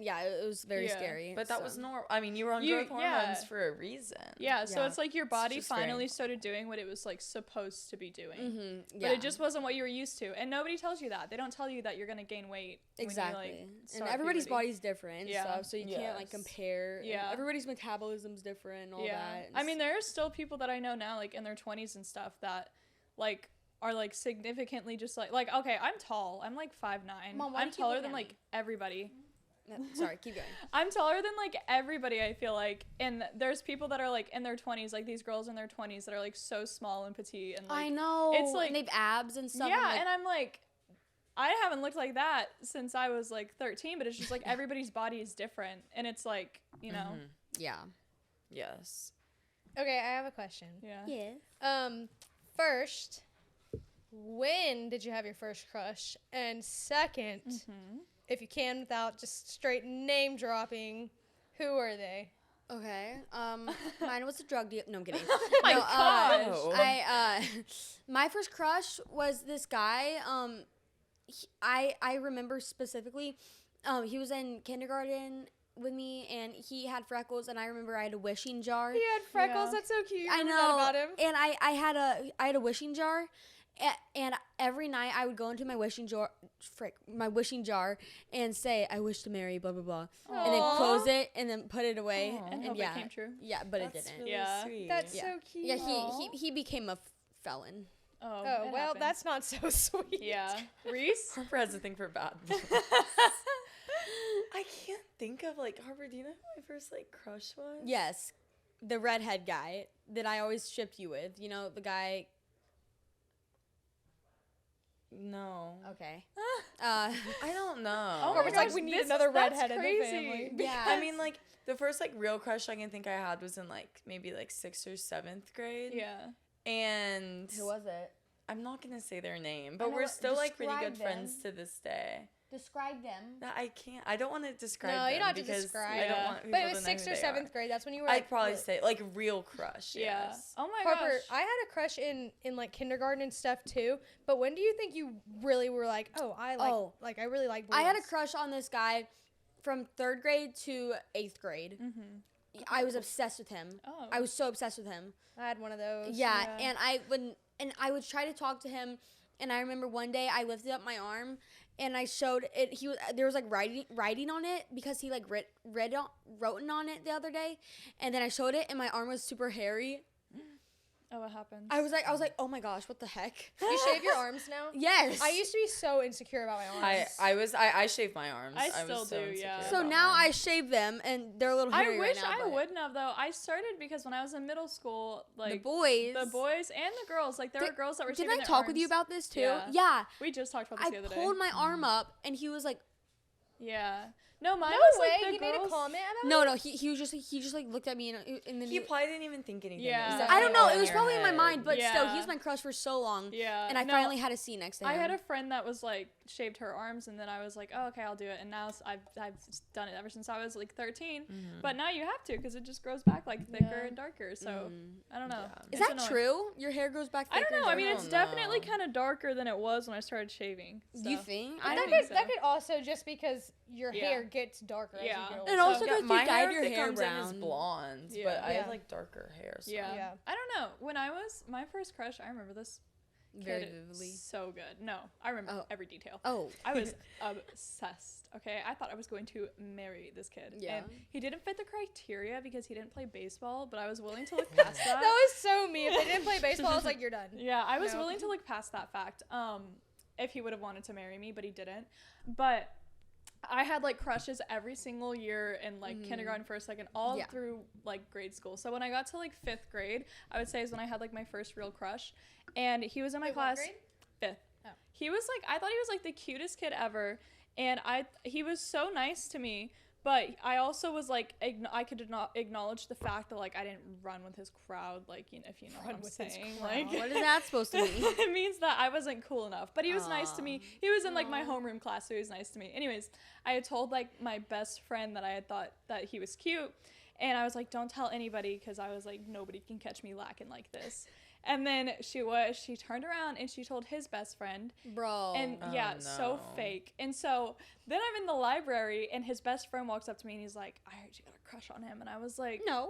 [SPEAKER 1] yeah, it was very
[SPEAKER 3] Yeah.
[SPEAKER 1] scary.
[SPEAKER 2] But that
[SPEAKER 1] so.
[SPEAKER 2] was normal. I mean, you were on
[SPEAKER 3] You-
[SPEAKER 2] growth hormones
[SPEAKER 3] yeah.
[SPEAKER 2] for a reason.
[SPEAKER 3] Yeah, so
[SPEAKER 1] Yeah.
[SPEAKER 3] it's like your body
[SPEAKER 2] just very
[SPEAKER 3] finally
[SPEAKER 2] normal.
[SPEAKER 3] started doing what it was like supposed to be doing.
[SPEAKER 1] Mm-hmm.
[SPEAKER 3] But it just wasn't what you were used to. And nobody tells you that. They don't tell you that you're gonna gain weight.
[SPEAKER 1] Exactly.
[SPEAKER 3] When you, like,
[SPEAKER 1] and
[SPEAKER 3] start
[SPEAKER 1] everybody's
[SPEAKER 3] puberty.
[SPEAKER 1] body's different and
[SPEAKER 3] Yeah.
[SPEAKER 1] stuff, so you can't like
[SPEAKER 2] Yes.
[SPEAKER 1] compare. and
[SPEAKER 3] Yeah.
[SPEAKER 1] everybody's metabolism's different and all that.
[SPEAKER 3] I mean, there are still people that I know now, like in their 20s and stuff, that like are like significantly just like okay, I'm tall. I'm like 5'9".
[SPEAKER 1] Mom, why do
[SPEAKER 3] I'm
[SPEAKER 1] you keep
[SPEAKER 3] taller
[SPEAKER 1] looking
[SPEAKER 3] than
[SPEAKER 1] at
[SPEAKER 3] like
[SPEAKER 1] me?
[SPEAKER 3] everybody.
[SPEAKER 1] Sorry, keep going.
[SPEAKER 3] I'm taller than like everybody, I feel like. And there's people that are like in their 20s, like these girls in their 20s that are like so small and petite and like
[SPEAKER 1] I know.
[SPEAKER 3] it's like-
[SPEAKER 1] and they've abs and stuff.
[SPEAKER 3] yeah,
[SPEAKER 1] and,
[SPEAKER 3] and I'm like, I haven't looked like that since I was like 13, but it's just like everybody's body is different, and it's like, you know,
[SPEAKER 1] yeah.
[SPEAKER 2] Yes.
[SPEAKER 4] Okay, I have a question.
[SPEAKER 3] yeah.
[SPEAKER 4] First, when did you have your first crush? And second, if you can without just straight name dropping, who were they?
[SPEAKER 1] Okay. Mine was a drug deal. No, I'm kidding.
[SPEAKER 3] my
[SPEAKER 1] no,
[SPEAKER 3] gosh.
[SPEAKER 1] My first crush was this guy. I remember specifically. He was in kindergarten with me, and he had freckles, and I remember I had a wishing jar.
[SPEAKER 4] He had freckles.
[SPEAKER 3] Yeah.
[SPEAKER 4] That's so cute.
[SPEAKER 1] I
[SPEAKER 4] Remember
[SPEAKER 1] know.
[SPEAKER 4] that about him.
[SPEAKER 1] And I had a wishing jar. And every night I would go into my wishing jar and say, I wish to marry, blah, blah, blah. And then
[SPEAKER 4] Aw.
[SPEAKER 1] close it and then put it away.
[SPEAKER 2] Aw.
[SPEAKER 3] And hope
[SPEAKER 1] yeah.
[SPEAKER 3] it came true.
[SPEAKER 1] Yeah, but
[SPEAKER 2] That's
[SPEAKER 1] it didn't.
[SPEAKER 2] really
[SPEAKER 3] Yeah.
[SPEAKER 2] sweet.
[SPEAKER 4] That's
[SPEAKER 1] Yeah.
[SPEAKER 4] so cute.
[SPEAKER 1] Yeah, he became a felon.
[SPEAKER 3] Oh,
[SPEAKER 4] Oh,
[SPEAKER 3] it
[SPEAKER 4] well,
[SPEAKER 3] happens.
[SPEAKER 4] that's not so sweet.
[SPEAKER 3] yeah. Reese?
[SPEAKER 2] Harper has a thing for bad boys. I can't think of like Harper. Do you know who my first like crush was?
[SPEAKER 1] Yes, the redhead guy that I always shipped you with. You know, the guy.
[SPEAKER 2] No.
[SPEAKER 1] Okay.
[SPEAKER 2] I don't know.
[SPEAKER 3] Oh
[SPEAKER 4] Or
[SPEAKER 3] my
[SPEAKER 4] it's like,
[SPEAKER 3] gosh,
[SPEAKER 4] we need
[SPEAKER 3] this-
[SPEAKER 4] another
[SPEAKER 3] that's
[SPEAKER 4] redhead in the
[SPEAKER 3] crazy.
[SPEAKER 4] family.
[SPEAKER 1] Yeah.
[SPEAKER 2] I mean, like the first like real crush I can think I had was in like maybe like 6th or 7th grade.
[SPEAKER 3] Yeah.
[SPEAKER 2] And
[SPEAKER 1] Who was it?
[SPEAKER 2] I'm not gonna say their name, but
[SPEAKER 1] know,
[SPEAKER 2] we're still like pretty
[SPEAKER 1] describe
[SPEAKER 2] good friends
[SPEAKER 1] them.
[SPEAKER 2] to this day.
[SPEAKER 1] Describe them.
[SPEAKER 2] No, I can't. I don't want to describe.
[SPEAKER 4] No, you
[SPEAKER 2] them
[SPEAKER 4] don't have to
[SPEAKER 2] because
[SPEAKER 4] describe.
[SPEAKER 2] I don't
[SPEAKER 3] Yeah.
[SPEAKER 2] want people
[SPEAKER 4] But it
[SPEAKER 2] to
[SPEAKER 4] was
[SPEAKER 2] know
[SPEAKER 4] 6th
[SPEAKER 2] who
[SPEAKER 4] or
[SPEAKER 2] they
[SPEAKER 4] 7th
[SPEAKER 2] are.
[SPEAKER 4] grade. That's when you were
[SPEAKER 2] I'd
[SPEAKER 4] like,
[SPEAKER 2] probably
[SPEAKER 4] really-
[SPEAKER 2] say like real crush.
[SPEAKER 3] Yeah.
[SPEAKER 2] Yes.
[SPEAKER 3] Oh my
[SPEAKER 4] Harper,
[SPEAKER 3] gosh.
[SPEAKER 4] I had a crush in like kindergarten and stuff too. But when do you think you really were like, oh, I like I really like boys?
[SPEAKER 1] I had a crush on this guy from 3rd grade to 8th grade. I was obsessed with him.
[SPEAKER 3] Oh.
[SPEAKER 1] I was so obsessed with him.
[SPEAKER 4] I had one of those.
[SPEAKER 1] Yeah,
[SPEAKER 3] Yeah.
[SPEAKER 1] and I would try to talk to him, and I remember one day I lifted up my arm and I showed it. There was like writing on it because he like wrote on it the other day, and then I showed it and my arm was super hairy.
[SPEAKER 3] Oh, what happened?
[SPEAKER 1] I was like, oh my gosh, what the heck?
[SPEAKER 4] You shave your arms now?
[SPEAKER 1] Yes.
[SPEAKER 4] I used to be so insecure about my arms.
[SPEAKER 2] I shaved my arms.
[SPEAKER 3] I
[SPEAKER 2] was
[SPEAKER 3] still
[SPEAKER 2] so
[SPEAKER 3] do,
[SPEAKER 2] insecure
[SPEAKER 3] yeah.
[SPEAKER 1] So
[SPEAKER 2] about
[SPEAKER 1] now
[SPEAKER 2] mine.
[SPEAKER 1] I shave them and they're a little
[SPEAKER 3] I
[SPEAKER 1] hairy
[SPEAKER 3] wish
[SPEAKER 1] right now.
[SPEAKER 3] I
[SPEAKER 1] but
[SPEAKER 3] wouldn't have though. I started because when I was in middle school, like
[SPEAKER 1] The boys.
[SPEAKER 3] and the girls, like there were girls that were
[SPEAKER 1] Didn't
[SPEAKER 3] shaving
[SPEAKER 1] I
[SPEAKER 3] their
[SPEAKER 1] talk with you
[SPEAKER 3] arms.
[SPEAKER 1] about this too?
[SPEAKER 3] Yeah.
[SPEAKER 1] Yeah.
[SPEAKER 3] We just talked about
[SPEAKER 1] I
[SPEAKER 3] this the other
[SPEAKER 1] pulled
[SPEAKER 3] day.
[SPEAKER 1] my arm up and he was like,
[SPEAKER 3] Yeah. No, mine
[SPEAKER 4] No
[SPEAKER 3] was
[SPEAKER 4] way.
[SPEAKER 3] like the
[SPEAKER 4] He made a
[SPEAKER 3] girls.
[SPEAKER 4] comment about
[SPEAKER 1] No, he was just like looked at me and then
[SPEAKER 2] He probably didn't even think anything.
[SPEAKER 3] Yeah.
[SPEAKER 2] It was
[SPEAKER 3] No.
[SPEAKER 1] I don't know.
[SPEAKER 2] definitely
[SPEAKER 1] It was
[SPEAKER 2] your
[SPEAKER 1] probably in my
[SPEAKER 2] head.
[SPEAKER 1] mind, but still, he
[SPEAKER 3] Yeah.
[SPEAKER 1] was my crush for so long.
[SPEAKER 3] Yeah.
[SPEAKER 1] And I
[SPEAKER 3] No,
[SPEAKER 1] finally had a seat next to him.
[SPEAKER 3] I had a friend that was like shaved her arms, and then I was like, oh, okay, I'll do it. And now I've done it ever since I was like 13. But now you have to because it just grows back like thicker
[SPEAKER 4] Yeah.
[SPEAKER 3] and darker. So I don't know.
[SPEAKER 2] Yeah.
[SPEAKER 1] Is
[SPEAKER 3] It's
[SPEAKER 1] that
[SPEAKER 3] annoying.
[SPEAKER 1] true? Your hair grows back
[SPEAKER 3] I
[SPEAKER 1] thicker?
[SPEAKER 3] don't know. I mean,
[SPEAKER 2] don't
[SPEAKER 3] it's definitely
[SPEAKER 2] know.
[SPEAKER 3] kind of darker than it was when I started shaving.
[SPEAKER 1] Do you
[SPEAKER 3] so.
[SPEAKER 1] think?
[SPEAKER 3] I
[SPEAKER 4] that
[SPEAKER 3] think
[SPEAKER 4] could
[SPEAKER 3] so.
[SPEAKER 4] that could also just because your
[SPEAKER 3] Yeah.
[SPEAKER 4] hair gets darker as
[SPEAKER 3] Yeah.
[SPEAKER 4] you get
[SPEAKER 1] And
[SPEAKER 4] older.
[SPEAKER 1] also
[SPEAKER 2] Yeah,
[SPEAKER 1] because
[SPEAKER 2] my
[SPEAKER 1] you dyed
[SPEAKER 2] hair
[SPEAKER 1] your
[SPEAKER 2] if it
[SPEAKER 1] hair
[SPEAKER 2] comes in is
[SPEAKER 1] brown.
[SPEAKER 2] blonde,
[SPEAKER 3] Yeah.
[SPEAKER 2] but I
[SPEAKER 4] Yeah.
[SPEAKER 2] have like darker hair. So.
[SPEAKER 3] Yeah.
[SPEAKER 4] Yeah.
[SPEAKER 3] I don't know. When I was my first crush, I remember this
[SPEAKER 1] Very
[SPEAKER 3] kid
[SPEAKER 1] vividly.
[SPEAKER 3] so good. No, I remember
[SPEAKER 1] Oh.
[SPEAKER 3] every detail.
[SPEAKER 1] Oh.
[SPEAKER 3] I was obsessed. Okay, I thought I was going to marry this kid.
[SPEAKER 1] Yeah.
[SPEAKER 3] And he didn't fit the criteria because he didn't play baseball, but I was willing to look past that.
[SPEAKER 4] That was so me. If they didn't play baseball, I was like, you're done.
[SPEAKER 3] Yeah, I was
[SPEAKER 4] No.
[SPEAKER 3] willing to look past that fact. If he would have wanted to marry me, but he didn't. But I had like crushes every single year in like kindergarten, first, second, all
[SPEAKER 1] Yeah.
[SPEAKER 3] through like grade school. So when I got to like 5th grade, I would say is when I had like my first real crush, and he was in my
[SPEAKER 4] Wait, what
[SPEAKER 3] class.
[SPEAKER 4] grade?
[SPEAKER 3] 5th.
[SPEAKER 4] Oh.
[SPEAKER 3] He was like, I thought he was like the cutest kid ever, and he was so nice to me. But I also was like, I could not acknowledge the fact that like I didn't run with his crowd, like if you know what I'm saying. Like,
[SPEAKER 1] What is that supposed to mean?
[SPEAKER 3] it means that I wasn't cool enough. But he was nice to me. He was in like my homeroom class, so he was nice to me. Anyways, I had told like my best friend that I had thought that he was cute, and I was like, don't tell anybody, because I was like, nobody can catch me lacking like this. And then she turned around and she told his best friend.
[SPEAKER 1] Bro.
[SPEAKER 3] And
[SPEAKER 2] Oh,
[SPEAKER 3] yeah, so
[SPEAKER 2] no.
[SPEAKER 3] fake. And so then I'm in the library and his best friend walks up to me and he's like, I heard you got a crush on him. And I was like,
[SPEAKER 1] no.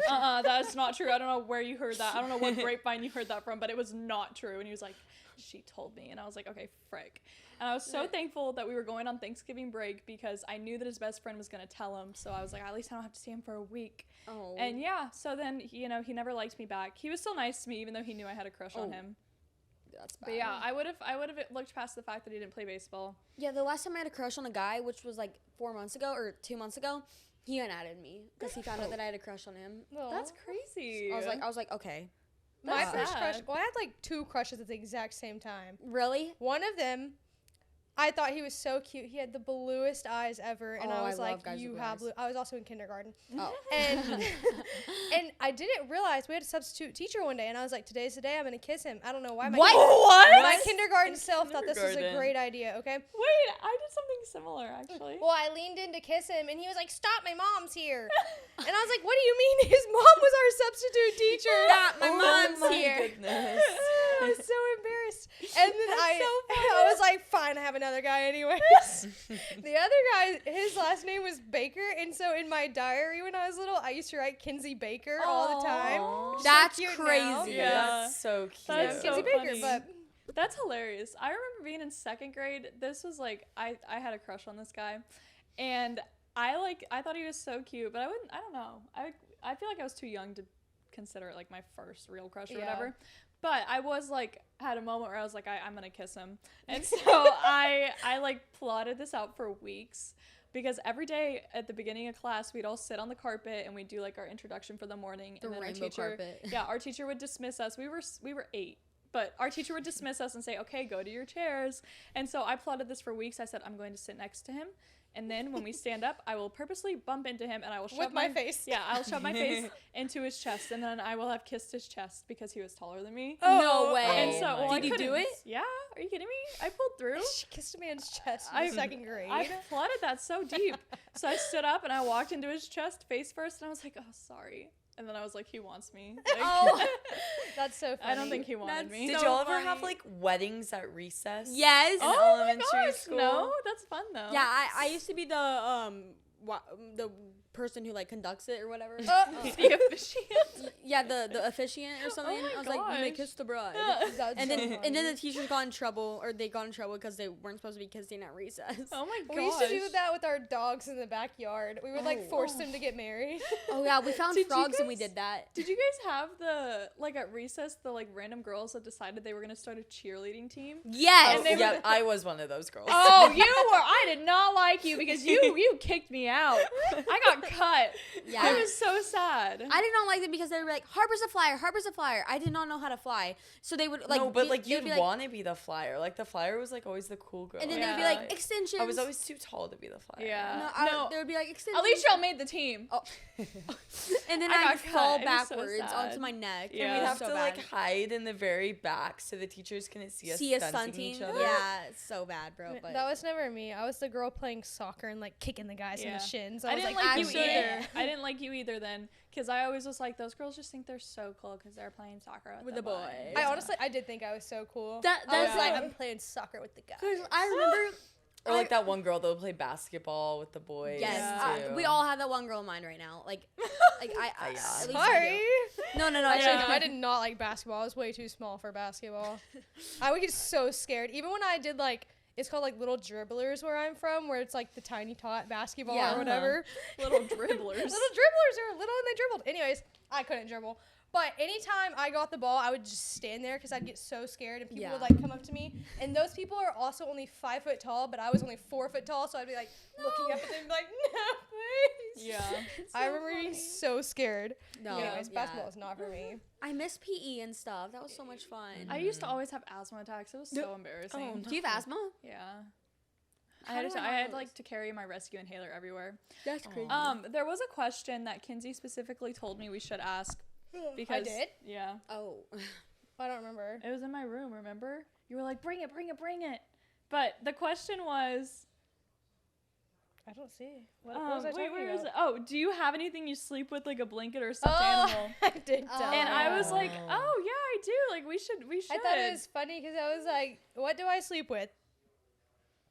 [SPEAKER 3] that's not true. I don't know where you heard that. I don't know what grapevine you heard that from, but it was not true. And he was like, she told me. And I was like, okay, frick. And I was so thankful that we were going on Thanksgiving break because I knew that his best friend was going to tell him. So I was like, at least I don't have to see him for a week.
[SPEAKER 1] Oh.
[SPEAKER 3] And yeah, so then, he never liked me back. He was still nice to me, even though he knew I had a crush on him.
[SPEAKER 1] That's bad.
[SPEAKER 3] But yeah, I would have looked past the fact that he didn't play baseball.
[SPEAKER 1] Yeah, the last time I had a crush on a guy, which was like 4 months ago or 2 months ago, he unadded me because he found out that I had a crush on him.
[SPEAKER 4] Well,
[SPEAKER 3] That's crazy.
[SPEAKER 1] I was like, okay.
[SPEAKER 4] my
[SPEAKER 3] That's
[SPEAKER 4] first
[SPEAKER 3] sad.
[SPEAKER 4] crush. Well, I had like 2 crushes at the exact same time.
[SPEAKER 1] Really?
[SPEAKER 4] One of them, I thought he was so cute. He had the bluest eyes ever, and
[SPEAKER 1] Oh,
[SPEAKER 4] I
[SPEAKER 1] I
[SPEAKER 4] was
[SPEAKER 1] love
[SPEAKER 4] like,
[SPEAKER 1] guys
[SPEAKER 4] "You
[SPEAKER 1] with
[SPEAKER 4] have
[SPEAKER 1] blue
[SPEAKER 4] blue." I was also in kindergarten,
[SPEAKER 1] Oh.
[SPEAKER 4] and and I didn't realize we had a substitute teacher one day, and I was like, "Today's the day I'm gonna kiss him." I don't know why.
[SPEAKER 1] What?
[SPEAKER 4] My kindergarten self thought this was a
[SPEAKER 2] kindergarten.
[SPEAKER 4] great idea. Okay.
[SPEAKER 3] Wait, I did something similar actually.
[SPEAKER 4] Well, I leaned in to kiss him, and he was like, "Stop! My mom's here." And I was like, "What do you mean? His mom was our substitute teacher."
[SPEAKER 1] Stop, my
[SPEAKER 2] Oh
[SPEAKER 1] mom's
[SPEAKER 2] my
[SPEAKER 1] here.
[SPEAKER 2] goodness.
[SPEAKER 4] I was so embarrassed. And then I was like, fine, I have another guy anyways. The other guy, his last name was Baker. And so in my diary when I was little, I used to write Kinsey Baker all the time.
[SPEAKER 2] Aw.
[SPEAKER 4] which is
[SPEAKER 1] That's
[SPEAKER 4] so cute
[SPEAKER 1] crazy.
[SPEAKER 4] now.
[SPEAKER 3] Yeah.
[SPEAKER 2] That's so cute.
[SPEAKER 3] That's so
[SPEAKER 4] Kinsey Baker,
[SPEAKER 3] funny.
[SPEAKER 4] but
[SPEAKER 3] That's hilarious. I remember being in 2nd grade. This was like I had a crush on this guy, and I thought he was so cute, but I don't know. I feel like I was too young to consider it like my first real crush or
[SPEAKER 4] Yeah.
[SPEAKER 3] whatever. But I was like had a moment where I was like I'm gonna kiss him, and so I like plotted this out for weeks. Because every day at the beginning of class, we'd all sit on the carpet and we'd do like our introduction for the morning.
[SPEAKER 1] The
[SPEAKER 3] and then
[SPEAKER 1] rainbow
[SPEAKER 3] our teacher,
[SPEAKER 1] carpet.
[SPEAKER 3] yeah, our teacher would dismiss us. We were 8, but our teacher would dismiss us and say, "Okay, go to your chairs." And so I plotted this for weeks. I said, "I'm going to sit next to him, and then when we stand up, I will purposely bump into him and I will shove
[SPEAKER 4] with my face.
[SPEAKER 3] Yeah, I'll shove my face into his chest, and then I will have kissed his chest because he was taller than me."
[SPEAKER 1] No way.
[SPEAKER 3] And so,
[SPEAKER 2] Oh
[SPEAKER 3] well,
[SPEAKER 2] my
[SPEAKER 3] I
[SPEAKER 1] Did you do
[SPEAKER 3] couldn't-
[SPEAKER 1] it?
[SPEAKER 3] Yeah. Are you kidding me? I pulled through.
[SPEAKER 4] She kissed a man's chest in
[SPEAKER 3] I-
[SPEAKER 4] 2nd grade.
[SPEAKER 3] I plotted that so deep. So I stood up and I walked into his chest face first, and I was like, "Oh, sorry." And then I was like, "He wants me." Like,
[SPEAKER 1] Oh.
[SPEAKER 4] That's so funny.
[SPEAKER 3] I don't think he wanted
[SPEAKER 1] That's
[SPEAKER 3] me.
[SPEAKER 2] Did
[SPEAKER 1] so
[SPEAKER 2] y'all ever have
[SPEAKER 1] funny.
[SPEAKER 2] like weddings at recess?
[SPEAKER 1] Yes.
[SPEAKER 2] In
[SPEAKER 3] Oh my
[SPEAKER 2] elementary
[SPEAKER 3] gosh,
[SPEAKER 2] school?
[SPEAKER 3] no, that's fun though.
[SPEAKER 1] Yeah, I used to be the person who like conducts it or whatever.
[SPEAKER 3] The officiant.
[SPEAKER 1] Yeah, the officiant or something.
[SPEAKER 3] my
[SPEAKER 1] I was like, you may
[SPEAKER 3] gosh.
[SPEAKER 1] kiss the bride.
[SPEAKER 4] That's
[SPEAKER 1] And
[SPEAKER 4] so
[SPEAKER 1] then
[SPEAKER 4] funny.
[SPEAKER 1] and then the teachers got in trouble, or they got in trouble because they weren't supposed to be kissing at recess.
[SPEAKER 3] Oh my gosh.
[SPEAKER 4] we used to do that with our dogs in the backyard. We would like
[SPEAKER 1] Oh.
[SPEAKER 4] force them to get married.
[SPEAKER 1] Oh yeah, we found
[SPEAKER 3] Did you
[SPEAKER 1] frogs and we
[SPEAKER 3] guys-
[SPEAKER 1] did that.
[SPEAKER 3] Did you guys have the like at recess the like random girls that decided they were gonna start a cheerleading team?
[SPEAKER 1] Yes.
[SPEAKER 3] And they
[SPEAKER 2] Yeah, I was one of those girls.
[SPEAKER 3] Oh, you were. I did not like you because you kicked me out. I got cut.
[SPEAKER 1] Yeah.
[SPEAKER 3] I was so sad.
[SPEAKER 1] I did not like them because they were like, Harper's a flyer, Harper's a flyer. I did not know how to fly. So they would like
[SPEAKER 2] no, but like
[SPEAKER 1] they would
[SPEAKER 2] you'd
[SPEAKER 1] be
[SPEAKER 2] want to be the flyer. Like the flyer was like always the cool girl.
[SPEAKER 1] and then
[SPEAKER 3] Yeah.
[SPEAKER 1] they'd be like extensions.
[SPEAKER 2] I was always too tall to be the flyer.
[SPEAKER 3] Yeah.
[SPEAKER 1] No, they would be like extensions.
[SPEAKER 3] At least y'all made the team.
[SPEAKER 1] Oh. And then
[SPEAKER 3] I
[SPEAKER 1] I
[SPEAKER 3] got
[SPEAKER 1] would fall
[SPEAKER 3] cut. It was so
[SPEAKER 1] backwards
[SPEAKER 3] sad.
[SPEAKER 1] onto my neck.
[SPEAKER 3] Yeah.
[SPEAKER 2] And
[SPEAKER 1] It
[SPEAKER 2] we'd
[SPEAKER 1] was
[SPEAKER 2] have
[SPEAKER 1] so
[SPEAKER 2] to
[SPEAKER 1] bad.
[SPEAKER 2] like hide in the very back so the teachers couldn't see us
[SPEAKER 1] See us
[SPEAKER 2] stunting
[SPEAKER 1] stunting.
[SPEAKER 2] each other.
[SPEAKER 1] Yeah, it's so bad, bro. But
[SPEAKER 4] That was never me. I was the girl playing soccer and like kicking the guys in
[SPEAKER 3] Yeah.
[SPEAKER 4] the shins.
[SPEAKER 3] I
[SPEAKER 4] was
[SPEAKER 3] didn't
[SPEAKER 4] like,
[SPEAKER 3] like you
[SPEAKER 1] actually-
[SPEAKER 3] either. I didn't like you either then, because I always was like, those girls just think they're so cool because they're playing soccer
[SPEAKER 1] With the boys.
[SPEAKER 4] I honestly, I did think I was so cool.
[SPEAKER 1] That-
[SPEAKER 4] I was
[SPEAKER 1] that's
[SPEAKER 4] like,
[SPEAKER 1] like-
[SPEAKER 4] I'm playing soccer with the guys.
[SPEAKER 1] 'cause I remember.
[SPEAKER 2] Or like that one girl that would play basketball with the boys.
[SPEAKER 1] Yes,
[SPEAKER 3] Yeah.
[SPEAKER 2] too.
[SPEAKER 1] we all have that one girl in mind right now. Like I
[SPEAKER 2] Yeah.
[SPEAKER 1] at least I
[SPEAKER 4] Sorry.
[SPEAKER 1] do. No,
[SPEAKER 4] Actually,
[SPEAKER 3] Yeah.
[SPEAKER 4] no, I did not like basketball. I was way too small for basketball. I would get so scared. Even when I did like, it's called like little dribblers where I'm from, where it's like the tiny tot basketball
[SPEAKER 1] Yeah.
[SPEAKER 4] or whatever.
[SPEAKER 3] Little dribblers.
[SPEAKER 4] Little dribblers are little and they dribbled. Anyways, I couldn't dribble. But anytime I got the ball, I would just stand there because I'd get so scared and people
[SPEAKER 1] Yeah.
[SPEAKER 4] would like come up to me. And those people are also only 5 foot tall, but I was only 4 foot tall, so I'd be like looking up at them like, no, please.
[SPEAKER 3] Yeah.
[SPEAKER 4] I remember being so scared.
[SPEAKER 1] No,
[SPEAKER 4] Anyways,
[SPEAKER 1] yeah.
[SPEAKER 4] basketball is not for me.
[SPEAKER 1] I miss PE and stuff. That was so much fun.
[SPEAKER 3] I used to always have asthma attacks. It was so embarrassing.
[SPEAKER 2] Oh, no.
[SPEAKER 1] Do you have asthma?
[SPEAKER 3] Yeah.
[SPEAKER 1] How
[SPEAKER 3] I had
[SPEAKER 1] do
[SPEAKER 3] to,
[SPEAKER 1] I
[SPEAKER 3] I
[SPEAKER 1] not
[SPEAKER 3] had
[SPEAKER 1] know
[SPEAKER 3] like
[SPEAKER 1] this?
[SPEAKER 3] to carry my rescue inhaler everywhere.
[SPEAKER 1] That's crazy.
[SPEAKER 3] There was a question that Kinsey specifically told me we should ask because
[SPEAKER 4] did?
[SPEAKER 3] Yeah.
[SPEAKER 1] Oh.
[SPEAKER 4] I don't remember.
[SPEAKER 3] It was in my room, remember? You were like, bring it, bring it, bring it. But the question was,
[SPEAKER 4] I don't see. What was I
[SPEAKER 3] wait,
[SPEAKER 4] talking
[SPEAKER 3] where
[SPEAKER 4] about?
[SPEAKER 3] is it? Oh, do you have anything you sleep with, like a blanket or stuffed
[SPEAKER 4] Oh,
[SPEAKER 3] animal?
[SPEAKER 4] I did
[SPEAKER 1] Oh.
[SPEAKER 4] tell
[SPEAKER 3] And
[SPEAKER 4] her.
[SPEAKER 3] I was like,
[SPEAKER 2] Oh.
[SPEAKER 3] oh yeah, I do. Like we should.
[SPEAKER 4] I thought it was funny because I was like, what do I sleep with?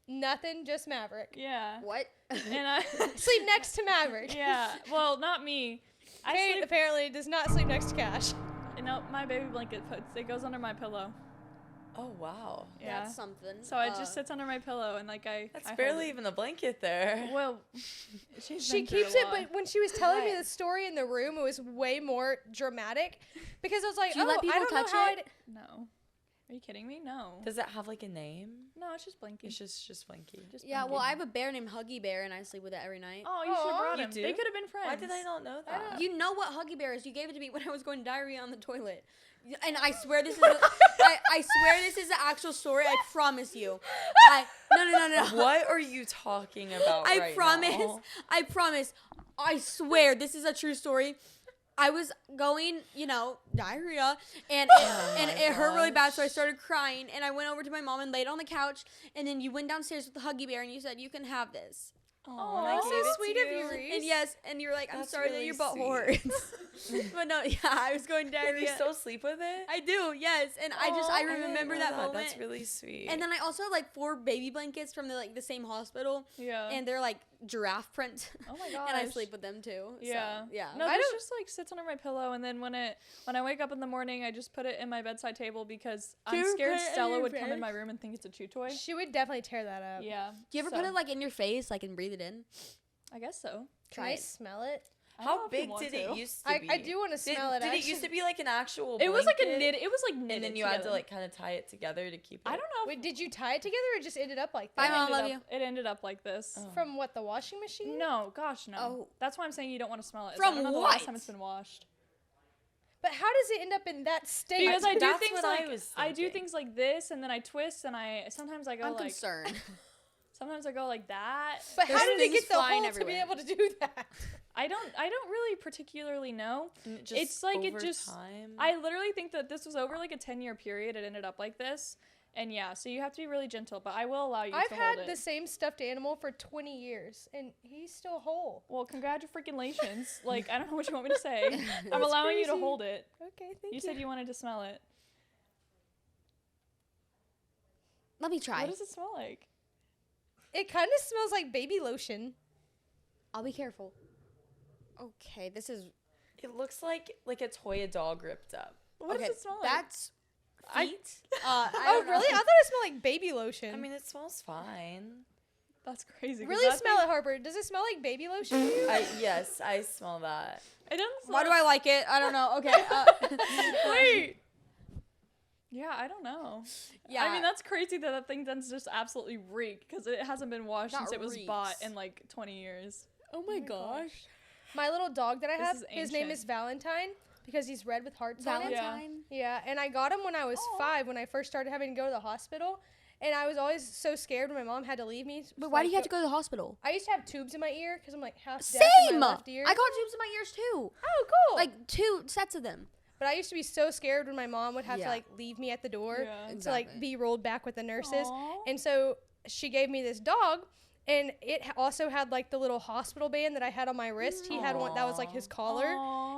[SPEAKER 4] Nothing, just Maverick.
[SPEAKER 3] Yeah.
[SPEAKER 1] What?
[SPEAKER 3] And I.
[SPEAKER 4] Sleep next to Maverick.
[SPEAKER 3] Yeah. Well, not me. I
[SPEAKER 4] Kate
[SPEAKER 3] sleep.
[SPEAKER 4] apparently does not sleep next to Cash.
[SPEAKER 3] No, my baby blanket it goes under my pillow.
[SPEAKER 2] Oh wow.
[SPEAKER 3] Yeah.
[SPEAKER 1] That's something.
[SPEAKER 3] So it just sits under my pillow and like I.
[SPEAKER 2] That's
[SPEAKER 3] I hold
[SPEAKER 2] barely
[SPEAKER 3] it.
[SPEAKER 2] even a blanket there.
[SPEAKER 3] Well, she's
[SPEAKER 4] She
[SPEAKER 3] been through
[SPEAKER 4] keeps
[SPEAKER 3] a
[SPEAKER 4] it,
[SPEAKER 3] lot.
[SPEAKER 4] but when she was telling me
[SPEAKER 1] Right.
[SPEAKER 4] the story in the room, it was way more dramatic because I was like,
[SPEAKER 1] Do you
[SPEAKER 4] oh,
[SPEAKER 1] let people
[SPEAKER 4] I don't
[SPEAKER 1] touch
[SPEAKER 4] know how
[SPEAKER 1] it?
[SPEAKER 3] No. Are you kidding me? No.
[SPEAKER 2] Does it have like a name?
[SPEAKER 3] No, it's just blankie.
[SPEAKER 2] It's just Blinky.
[SPEAKER 3] Just
[SPEAKER 1] Yeah,
[SPEAKER 3] blankie.
[SPEAKER 1] well, I have a bear named Huggy Bear, and I sleep with it every night.
[SPEAKER 3] Oh, you should have
[SPEAKER 4] Aw,
[SPEAKER 3] brought
[SPEAKER 2] you
[SPEAKER 3] him.
[SPEAKER 2] do?
[SPEAKER 3] They could have been friends.
[SPEAKER 2] Why did I not know that?
[SPEAKER 1] You know what Huggy Bear is? You gave it to me when I was going diarrhea on the toilet. And I swear this is I swear this is the actual story. I promise you. No.
[SPEAKER 2] What are you talking about
[SPEAKER 1] I
[SPEAKER 2] right
[SPEAKER 1] promise.
[SPEAKER 2] now?
[SPEAKER 1] I promise. I swear this is a true story. I was going, diarrhea, and it hurt really bad, so I started crying, and I went over to my mom and laid on the couch, and then you went downstairs with the Huggy Bear, and you said, you can have this.
[SPEAKER 2] Oh,
[SPEAKER 4] That's so sweet of you, Reese.
[SPEAKER 1] And yes, and you were like, I'm
[SPEAKER 2] That's
[SPEAKER 1] sorry that
[SPEAKER 2] really
[SPEAKER 1] your butt
[SPEAKER 2] sweet.
[SPEAKER 1] hurts. But no, yeah, I was going
[SPEAKER 2] Do
[SPEAKER 1] diarrhea.
[SPEAKER 2] you still sleep with it?
[SPEAKER 1] I do, yes, and I
[SPEAKER 2] didn't
[SPEAKER 1] remember
[SPEAKER 2] know
[SPEAKER 1] that moment.
[SPEAKER 2] That's really sweet.
[SPEAKER 1] And then I also have like 4 baby blankets from the same hospital,
[SPEAKER 3] Yeah.
[SPEAKER 1] and they're like giraffe print.
[SPEAKER 3] Oh my
[SPEAKER 1] And I
[SPEAKER 3] gosh.
[SPEAKER 1] sleep with them too.
[SPEAKER 3] Yeah.
[SPEAKER 1] So, yeah.
[SPEAKER 3] No,
[SPEAKER 4] I
[SPEAKER 3] this
[SPEAKER 4] don't-
[SPEAKER 3] just like sits under my pillow, and then when I wake up in the morning, I just put it in my bedside table because I'm
[SPEAKER 1] you
[SPEAKER 3] scared
[SPEAKER 1] put it in
[SPEAKER 3] Stella
[SPEAKER 1] your
[SPEAKER 3] would come in
[SPEAKER 1] bed?
[SPEAKER 3] my room and think it's a chew toy.
[SPEAKER 4] She would definitely tear that up.
[SPEAKER 3] Yeah.
[SPEAKER 1] Do you ever
[SPEAKER 3] so,
[SPEAKER 1] put it like in your face, like and breathe it in?
[SPEAKER 3] I guess so.
[SPEAKER 4] Can
[SPEAKER 1] Try
[SPEAKER 4] I
[SPEAKER 1] it.
[SPEAKER 4] smell it?
[SPEAKER 3] I don't know
[SPEAKER 2] How
[SPEAKER 3] if you
[SPEAKER 2] big
[SPEAKER 3] want
[SPEAKER 2] did
[SPEAKER 3] to.
[SPEAKER 2] it used to be?
[SPEAKER 4] I do want to smell it.
[SPEAKER 2] Did it
[SPEAKER 4] actually.
[SPEAKER 2] used to be like an actual
[SPEAKER 3] It was like a
[SPEAKER 2] blanket,
[SPEAKER 3] knit. It was like knitted
[SPEAKER 2] and then you had to
[SPEAKER 3] together.
[SPEAKER 2] like kind of tie it together to keep it?
[SPEAKER 3] I don't know.
[SPEAKER 4] Wait, did you tie it together or it just ended up like
[SPEAKER 1] Bye,
[SPEAKER 4] that?
[SPEAKER 1] Mom.
[SPEAKER 3] Ended
[SPEAKER 1] love
[SPEAKER 3] up-
[SPEAKER 1] you.
[SPEAKER 3] It ended up like this.
[SPEAKER 2] Oh.
[SPEAKER 4] From what, the washing machine?
[SPEAKER 3] No, gosh, no.
[SPEAKER 1] Oh.
[SPEAKER 3] That's why I'm saying you don't want to smell it.
[SPEAKER 1] From
[SPEAKER 3] I don't know the
[SPEAKER 1] what?
[SPEAKER 3] last time it's been washed.
[SPEAKER 4] But how does it end up in that state?
[SPEAKER 3] Because I do
[SPEAKER 2] That's
[SPEAKER 3] things
[SPEAKER 2] what I
[SPEAKER 3] like
[SPEAKER 2] was
[SPEAKER 3] I do
[SPEAKER 2] thinking.
[SPEAKER 3] things like this, and then I twist, and sometimes I go
[SPEAKER 1] I'm
[SPEAKER 3] like
[SPEAKER 1] concerned.
[SPEAKER 3] sometimes I go like that.
[SPEAKER 4] But
[SPEAKER 1] There's
[SPEAKER 4] how did it
[SPEAKER 1] things
[SPEAKER 4] get the
[SPEAKER 1] flying
[SPEAKER 4] hole to be
[SPEAKER 1] everywhere.
[SPEAKER 4] able to do that?
[SPEAKER 3] I don't really particularly know.
[SPEAKER 2] And it just
[SPEAKER 3] It's like it
[SPEAKER 2] over
[SPEAKER 3] just
[SPEAKER 2] time?
[SPEAKER 3] I literally think that this was over like a 10-year period. It ended up like this. And yeah, so you have to be really gentle, but I will allow you
[SPEAKER 4] I've
[SPEAKER 3] to
[SPEAKER 4] had
[SPEAKER 3] hold
[SPEAKER 4] the
[SPEAKER 3] it.
[SPEAKER 4] same stuffed animal for 20 years, and he's still whole.
[SPEAKER 3] Well, congratulations. Like, I don't know what you want me to say. I'm
[SPEAKER 4] That's
[SPEAKER 3] allowing you to
[SPEAKER 4] crazy.
[SPEAKER 3] hold it.
[SPEAKER 4] Okay, thank you.
[SPEAKER 3] You said you wanted to smell it.
[SPEAKER 1] Let me try.
[SPEAKER 3] What does it smell like?
[SPEAKER 4] It kind of smells like baby lotion.
[SPEAKER 1] I'll be careful. Okay, this is
[SPEAKER 2] It looks like a toy a dog ripped up.
[SPEAKER 3] What
[SPEAKER 1] okay.
[SPEAKER 3] does it smell like?
[SPEAKER 1] That's
[SPEAKER 3] I-
[SPEAKER 1] feet.
[SPEAKER 4] Oh,
[SPEAKER 1] don't know.
[SPEAKER 4] really? I thought it smelled like baby lotion.
[SPEAKER 2] I mean, it smells fine.
[SPEAKER 3] That's crazy. 'cause
[SPEAKER 4] really
[SPEAKER 3] that
[SPEAKER 4] smell it, Harper. Does it smell like baby lotion to you?
[SPEAKER 2] Yes, I smell that.
[SPEAKER 3] It doesn't smell
[SPEAKER 1] Why do I like it? I don't know. Okay.
[SPEAKER 3] Wait. Yeah, I don't know.
[SPEAKER 1] Yeah.
[SPEAKER 3] I mean, that's crazy that thing does just absolutely reek because it hasn't been washed
[SPEAKER 1] Not
[SPEAKER 3] since it was bought
[SPEAKER 1] reeks.
[SPEAKER 3] in like 20 years.
[SPEAKER 1] Oh my gosh.
[SPEAKER 4] My little dog that I
[SPEAKER 3] This
[SPEAKER 4] have,
[SPEAKER 3] is
[SPEAKER 4] his name
[SPEAKER 3] ancient.
[SPEAKER 4] is Valentine because he's red with hearts on him.
[SPEAKER 1] Valentine.
[SPEAKER 4] Yeah, and I got him when I was 5 when I first started having to go to the hospital. And I was always so scared when my mom had to leave me.
[SPEAKER 1] But why do you have to go to the hospital?
[SPEAKER 4] I used to have tubes in my ear because I'm like half deaf in
[SPEAKER 1] Same.
[SPEAKER 4] my
[SPEAKER 1] I
[SPEAKER 4] left ear.
[SPEAKER 1] got tubes in my ears too.
[SPEAKER 4] Oh, cool.
[SPEAKER 1] Like 2 sets of them.
[SPEAKER 4] But I used to be so scared when my mom would have
[SPEAKER 1] Yeah.
[SPEAKER 4] to like leave me at the door
[SPEAKER 3] Yeah.
[SPEAKER 4] to like be rolled back with the nurses.
[SPEAKER 3] Aw.
[SPEAKER 4] And so she gave me this dog, and it also had like the little hospital band that I had on my wrist. He had one that was like his collar,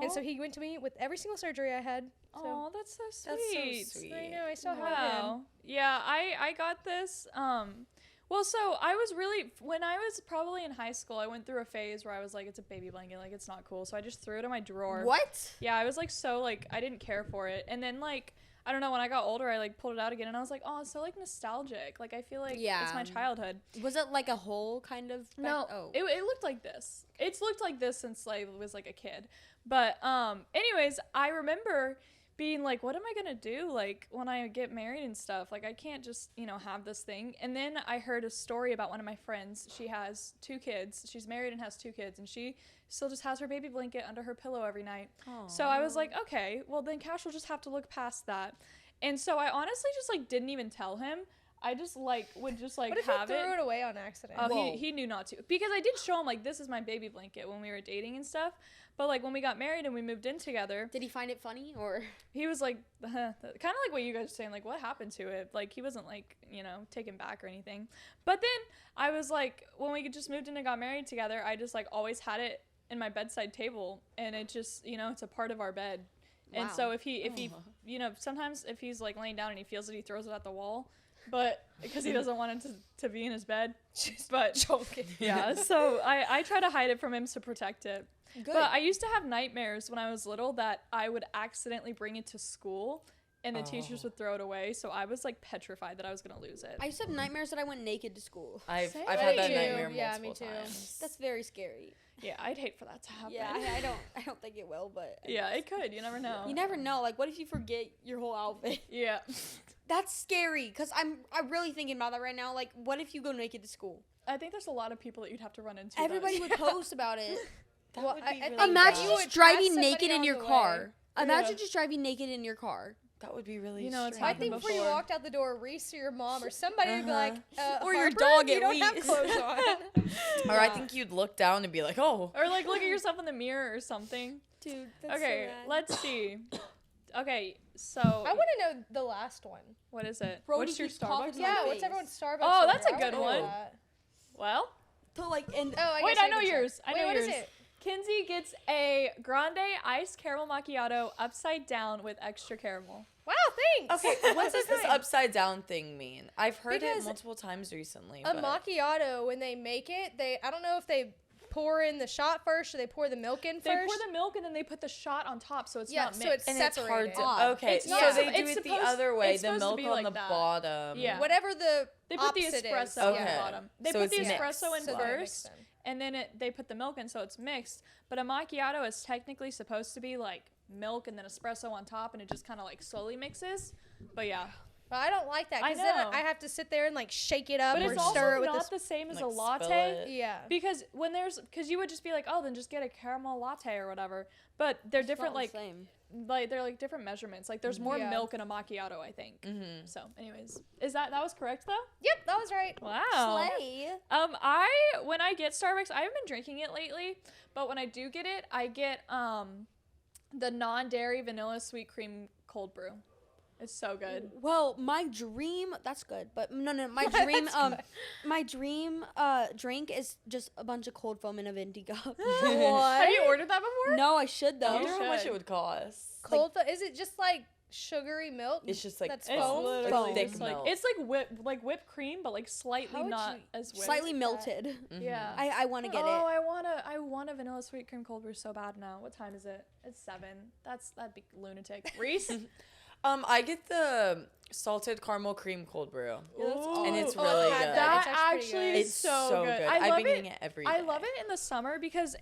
[SPEAKER 4] and so he went to me with every single surgery I had. So
[SPEAKER 3] Oh, that's so sweet.
[SPEAKER 2] That's so sweet.
[SPEAKER 4] I know I still have him.
[SPEAKER 3] Wow. Yeah, I got this. Well, so I was really, when I was probably in high school, I went through a phase where I was like, it's a baby blanket, like it's not cool. So I just threw it in my drawer.
[SPEAKER 1] What?
[SPEAKER 3] Yeah, I was like so like I didn't care for it, and then like I don't know, when I got older, I like pulled it out again, and I was like, oh, it's so like nostalgic. Like I feel like it's my
[SPEAKER 1] Yeah.
[SPEAKER 3] childhood.
[SPEAKER 1] Was it like a hole kind of?
[SPEAKER 3] No,
[SPEAKER 1] Oh.
[SPEAKER 3] it looked like this. It's looked like this since I was like a kid. But anyways, I remember being like, what am I gonna do like when I get married and stuff? Like I can't just, you know, have this thing. And then I heard a story about one of my friends. She has 2 kids. She's married and has 2 kids, and she still just has her baby blanket under her pillow every night. So I was like, okay, well then Cash will just have to look past that. And so I honestly just like didn't even tell him. I just like would just like
[SPEAKER 4] What if you
[SPEAKER 3] have
[SPEAKER 4] threw it away on accident?
[SPEAKER 3] Oh,
[SPEAKER 1] Whoa.
[SPEAKER 3] he knew not to, because I did show him like this is my baby blanket when we were dating and stuff. But like when we got married and we moved in together,
[SPEAKER 1] Did he find it funny or?
[SPEAKER 3] he was like kind of like what you guys are saying, like what happened to it? Like he wasn't like, you know, taken back or anything. But then I was like, when we just moved in and got married together, I just like always had it in my bedside table, and it just, you know, it's a part of our bed. And so
[SPEAKER 1] Wow.
[SPEAKER 3] if he you know, sometimes if he's like laying down and he feels it, he throws it at the wall, but because he doesn't want it to be in his bed. But
[SPEAKER 4] Joking.
[SPEAKER 3] yeah, so I try to hide it from him to protect it.
[SPEAKER 1] Good.
[SPEAKER 3] But I used to have nightmares when I was little that I would accidentally bring it to school and the teachers would throw it away. So I was like petrified that I was gonna lose it.
[SPEAKER 1] I used to have nightmares that I went naked to school.
[SPEAKER 2] I've
[SPEAKER 3] Same.
[SPEAKER 2] had that
[SPEAKER 4] Me too.
[SPEAKER 2] nightmare
[SPEAKER 4] Yeah,
[SPEAKER 2] multiple
[SPEAKER 4] me too.
[SPEAKER 2] times.
[SPEAKER 1] That's very scary.
[SPEAKER 3] Yeah, I'd hate for that to happen.
[SPEAKER 1] Yeah, I don't think it will, but
[SPEAKER 3] Yeah, it could. You never know.
[SPEAKER 1] you never know. Like, what if you forget your whole outfit?
[SPEAKER 3] Yeah.
[SPEAKER 1] That's scary. Cause I'm really thinking about that right now. Like, what if you go naked to school?
[SPEAKER 3] I think there's a lot of people that you'd have to run into.
[SPEAKER 1] Everybody would post about it.
[SPEAKER 2] That
[SPEAKER 4] Well,
[SPEAKER 2] would
[SPEAKER 4] I
[SPEAKER 2] be
[SPEAKER 4] think
[SPEAKER 2] really
[SPEAKER 1] Imagine
[SPEAKER 4] you
[SPEAKER 2] bad.
[SPEAKER 4] would
[SPEAKER 1] just driving
[SPEAKER 4] pass
[SPEAKER 1] naked
[SPEAKER 4] somebody
[SPEAKER 1] in
[SPEAKER 4] on
[SPEAKER 1] your
[SPEAKER 4] the way.
[SPEAKER 1] car. Imagine
[SPEAKER 3] Yeah.
[SPEAKER 1] just driving naked in your car.
[SPEAKER 2] That would be really
[SPEAKER 3] You know, it's
[SPEAKER 4] I
[SPEAKER 2] strange.
[SPEAKER 4] think before you
[SPEAKER 3] before.
[SPEAKER 4] walked out the door, Reese or your mom or somebody would be like,
[SPEAKER 1] Or your
[SPEAKER 4] Harper,
[SPEAKER 1] dog
[SPEAKER 4] you
[SPEAKER 1] at
[SPEAKER 4] don't have
[SPEAKER 1] least."
[SPEAKER 4] clothes on.
[SPEAKER 2] Or I think you'd look down and be like, oh.
[SPEAKER 3] Or like look at yourself in the mirror or something.
[SPEAKER 1] Dude, that's
[SPEAKER 3] Okay,
[SPEAKER 1] so rad.
[SPEAKER 3] let's see. Okay, so
[SPEAKER 4] I want to know the last one.
[SPEAKER 3] what is it?
[SPEAKER 1] Brody
[SPEAKER 3] What's your
[SPEAKER 1] keeps coughing
[SPEAKER 3] Starbucks?
[SPEAKER 1] in my
[SPEAKER 4] Yeah, what's
[SPEAKER 1] face.
[SPEAKER 4] everyone's Starbucks?
[SPEAKER 3] Oh,
[SPEAKER 4] order?
[SPEAKER 3] that's a
[SPEAKER 4] I
[SPEAKER 3] good
[SPEAKER 4] wanna know
[SPEAKER 3] one.
[SPEAKER 4] that.
[SPEAKER 3] Well,
[SPEAKER 1] So like, and
[SPEAKER 4] Oh, I
[SPEAKER 3] wait,
[SPEAKER 4] guess
[SPEAKER 3] I know
[SPEAKER 4] can check.
[SPEAKER 3] yours. I
[SPEAKER 4] Wait,
[SPEAKER 3] know
[SPEAKER 4] what is
[SPEAKER 3] yours.
[SPEAKER 4] it?
[SPEAKER 3] Kinsey gets a grande iced caramel macchiato upside down with extra caramel.
[SPEAKER 4] Wow, thanks.
[SPEAKER 2] Okay, what does this
[SPEAKER 4] Fine.
[SPEAKER 2] upside down thing mean? I've heard
[SPEAKER 4] Because
[SPEAKER 2] it multiple times recently.
[SPEAKER 4] A
[SPEAKER 2] but
[SPEAKER 4] macchiato, when they make it, I don't know if they pour in the shot first or they pour the milk in
[SPEAKER 3] They
[SPEAKER 4] first.
[SPEAKER 3] pour the milk and then they put the shot on top, so it's
[SPEAKER 4] Yeah,
[SPEAKER 3] not
[SPEAKER 4] so
[SPEAKER 3] mixed.
[SPEAKER 4] it's
[SPEAKER 2] and it's hard
[SPEAKER 4] separated.
[SPEAKER 2] to.
[SPEAKER 1] Odd.
[SPEAKER 2] Okay,
[SPEAKER 3] It's
[SPEAKER 2] so
[SPEAKER 3] not-
[SPEAKER 2] they
[SPEAKER 3] it's
[SPEAKER 2] do it the
[SPEAKER 3] supposed-
[SPEAKER 2] other way.
[SPEAKER 3] it's
[SPEAKER 2] The
[SPEAKER 3] supposed to
[SPEAKER 2] milk
[SPEAKER 3] be
[SPEAKER 2] on
[SPEAKER 3] like
[SPEAKER 2] the
[SPEAKER 3] that.
[SPEAKER 2] bottom.
[SPEAKER 3] Yeah.
[SPEAKER 4] Whatever the
[SPEAKER 3] They put the
[SPEAKER 4] opposite
[SPEAKER 3] espresso
[SPEAKER 4] is.
[SPEAKER 3] on
[SPEAKER 2] Okay.
[SPEAKER 3] the bottom. They
[SPEAKER 2] So
[SPEAKER 3] put the
[SPEAKER 2] it's
[SPEAKER 3] espresso
[SPEAKER 2] mixed.
[SPEAKER 3] in
[SPEAKER 4] So they mix
[SPEAKER 3] first,
[SPEAKER 4] them.
[SPEAKER 3] and then they put the milk in, so it's mixed. But a macchiato is technically supposed to be like milk and then espresso on top, and it just kind of like slowly mixes. But yeah,
[SPEAKER 4] But I don't like that
[SPEAKER 3] I
[SPEAKER 4] because then
[SPEAKER 3] know.
[SPEAKER 4] I have to sit there and like shake it up
[SPEAKER 3] but
[SPEAKER 4] or
[SPEAKER 3] it's also
[SPEAKER 4] stir it with
[SPEAKER 3] not
[SPEAKER 4] this.
[SPEAKER 3] the same as
[SPEAKER 2] Like,
[SPEAKER 3] a
[SPEAKER 2] spill
[SPEAKER 3] latte.
[SPEAKER 2] it.
[SPEAKER 4] Yeah.
[SPEAKER 3] Because because you would just be like, oh, then just get a caramel latte or whatever. But they're different,
[SPEAKER 1] not
[SPEAKER 3] like
[SPEAKER 1] the same.
[SPEAKER 3] they're like different measurements. Like there's more
[SPEAKER 4] Yeah.
[SPEAKER 3] milk in a macchiato, I think.
[SPEAKER 2] Mm-hmm.
[SPEAKER 3] So, anyways, that was correct though?
[SPEAKER 4] Yep, that was right.
[SPEAKER 3] Wow.
[SPEAKER 1] Slay.
[SPEAKER 3] When I get Starbucks, I haven't been drinking it lately, but when I do get it, I get the non-dairy vanilla sweet cream cold brew. It's so good.
[SPEAKER 1] Well, my dream, that's good, but no, my dream,
[SPEAKER 4] That's good.
[SPEAKER 1] my dream, drink is just a bunch of cold foam in a venti cup.
[SPEAKER 3] Have you ordered that before?
[SPEAKER 1] No, I should
[SPEAKER 2] I
[SPEAKER 1] though.
[SPEAKER 2] wonder how much
[SPEAKER 3] should.
[SPEAKER 2] it would cost.
[SPEAKER 4] Cold is it just like sugary milk?
[SPEAKER 2] It's just like
[SPEAKER 4] That's
[SPEAKER 3] It's
[SPEAKER 4] foam?
[SPEAKER 3] literally
[SPEAKER 2] thick
[SPEAKER 3] just like
[SPEAKER 2] milk.
[SPEAKER 3] it's like whipped cream, but like slightly
[SPEAKER 4] How would
[SPEAKER 3] not
[SPEAKER 4] you-
[SPEAKER 3] as whipped.
[SPEAKER 1] Slightly
[SPEAKER 4] that?
[SPEAKER 1] melted.
[SPEAKER 2] Mhm.
[SPEAKER 3] Yeah.
[SPEAKER 1] I want to get
[SPEAKER 3] Oh,
[SPEAKER 1] it.
[SPEAKER 3] I want a vanilla sweet cream cold brew so bad now. What time is it? It's 7. That'd be lunatic. Reese?
[SPEAKER 2] I get the salted caramel cream cold brew. And it's
[SPEAKER 3] Ooh.
[SPEAKER 2] really
[SPEAKER 4] I've had
[SPEAKER 2] good.
[SPEAKER 3] That
[SPEAKER 4] It's actually
[SPEAKER 3] actually
[SPEAKER 4] pretty good.
[SPEAKER 3] is
[SPEAKER 2] It's
[SPEAKER 3] so good. I
[SPEAKER 2] I've
[SPEAKER 3] love
[SPEAKER 2] been
[SPEAKER 3] it.
[SPEAKER 2] eating it every day.
[SPEAKER 3] I love it in the summer because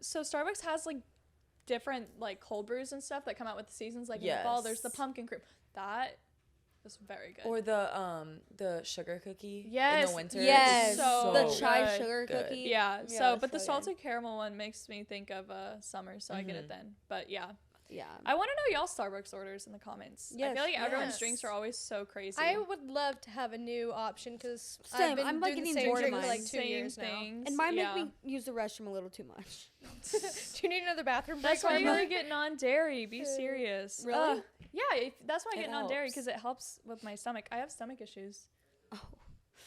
[SPEAKER 3] so Starbucks has like different like cold brews and stuff that come out with the seasons. Like in the fall, there's the
[SPEAKER 2] Yes.
[SPEAKER 3] pumpkin cream. That was very good.
[SPEAKER 2] Or the sugar cookie in
[SPEAKER 3] Yes,
[SPEAKER 2] the winter.
[SPEAKER 1] Yes,
[SPEAKER 2] is
[SPEAKER 3] so
[SPEAKER 1] the
[SPEAKER 3] good.
[SPEAKER 1] chai sugar
[SPEAKER 2] Good.
[SPEAKER 1] cookie.
[SPEAKER 3] yeah.
[SPEAKER 1] Yeah,
[SPEAKER 3] So,
[SPEAKER 1] that's
[SPEAKER 3] but the
[SPEAKER 1] so good.
[SPEAKER 3] salted caramel one makes me think of summer, so I get it then. But yeah,
[SPEAKER 1] Yeah.
[SPEAKER 3] I want to know y'all's Starbucks orders in the comments. I
[SPEAKER 1] Yes.
[SPEAKER 3] feel like everyone's
[SPEAKER 4] Yes.
[SPEAKER 3] drinks are always so crazy.
[SPEAKER 4] I would love to have a new option because
[SPEAKER 1] Same.
[SPEAKER 4] I've been
[SPEAKER 1] I'm, like,
[SPEAKER 4] doing the
[SPEAKER 1] getting
[SPEAKER 4] same
[SPEAKER 1] bored of
[SPEAKER 4] drink for
[SPEAKER 1] mine.
[SPEAKER 4] like 2
[SPEAKER 3] Same
[SPEAKER 4] years now.
[SPEAKER 3] things.
[SPEAKER 1] And mine
[SPEAKER 3] yeah.
[SPEAKER 1] make me use the restroom a little too much.
[SPEAKER 4] Do you need another bathroom break?
[SPEAKER 3] That's why you
[SPEAKER 4] Karma?
[SPEAKER 3] gotta get non-dairy. Be serious.
[SPEAKER 1] Really?
[SPEAKER 3] Yeah, that's why I
[SPEAKER 2] It
[SPEAKER 3] get non-dairy
[SPEAKER 2] helps.
[SPEAKER 3] because it helps with my stomach. I have stomach issues.
[SPEAKER 1] Oh,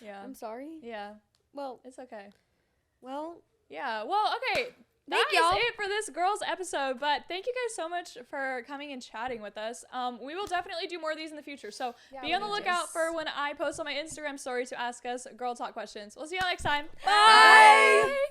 [SPEAKER 3] Yeah.
[SPEAKER 1] I'm sorry.
[SPEAKER 3] Yeah,
[SPEAKER 1] Well,
[SPEAKER 3] it's okay.
[SPEAKER 1] well,
[SPEAKER 3] Yeah. Well, okay.
[SPEAKER 1] Thank
[SPEAKER 3] That is
[SPEAKER 1] y'all.
[SPEAKER 3] it for this girls episode. But thank you guys so much for coming and chatting with us. We will definitely do more of these in the future. So
[SPEAKER 4] Yeah,
[SPEAKER 3] be
[SPEAKER 4] we
[SPEAKER 3] on the
[SPEAKER 4] will.
[SPEAKER 3] lookout for when I post on my Instagram story to ask us girl talk questions. We'll see y'all next time.
[SPEAKER 1] Bye.
[SPEAKER 3] Bye.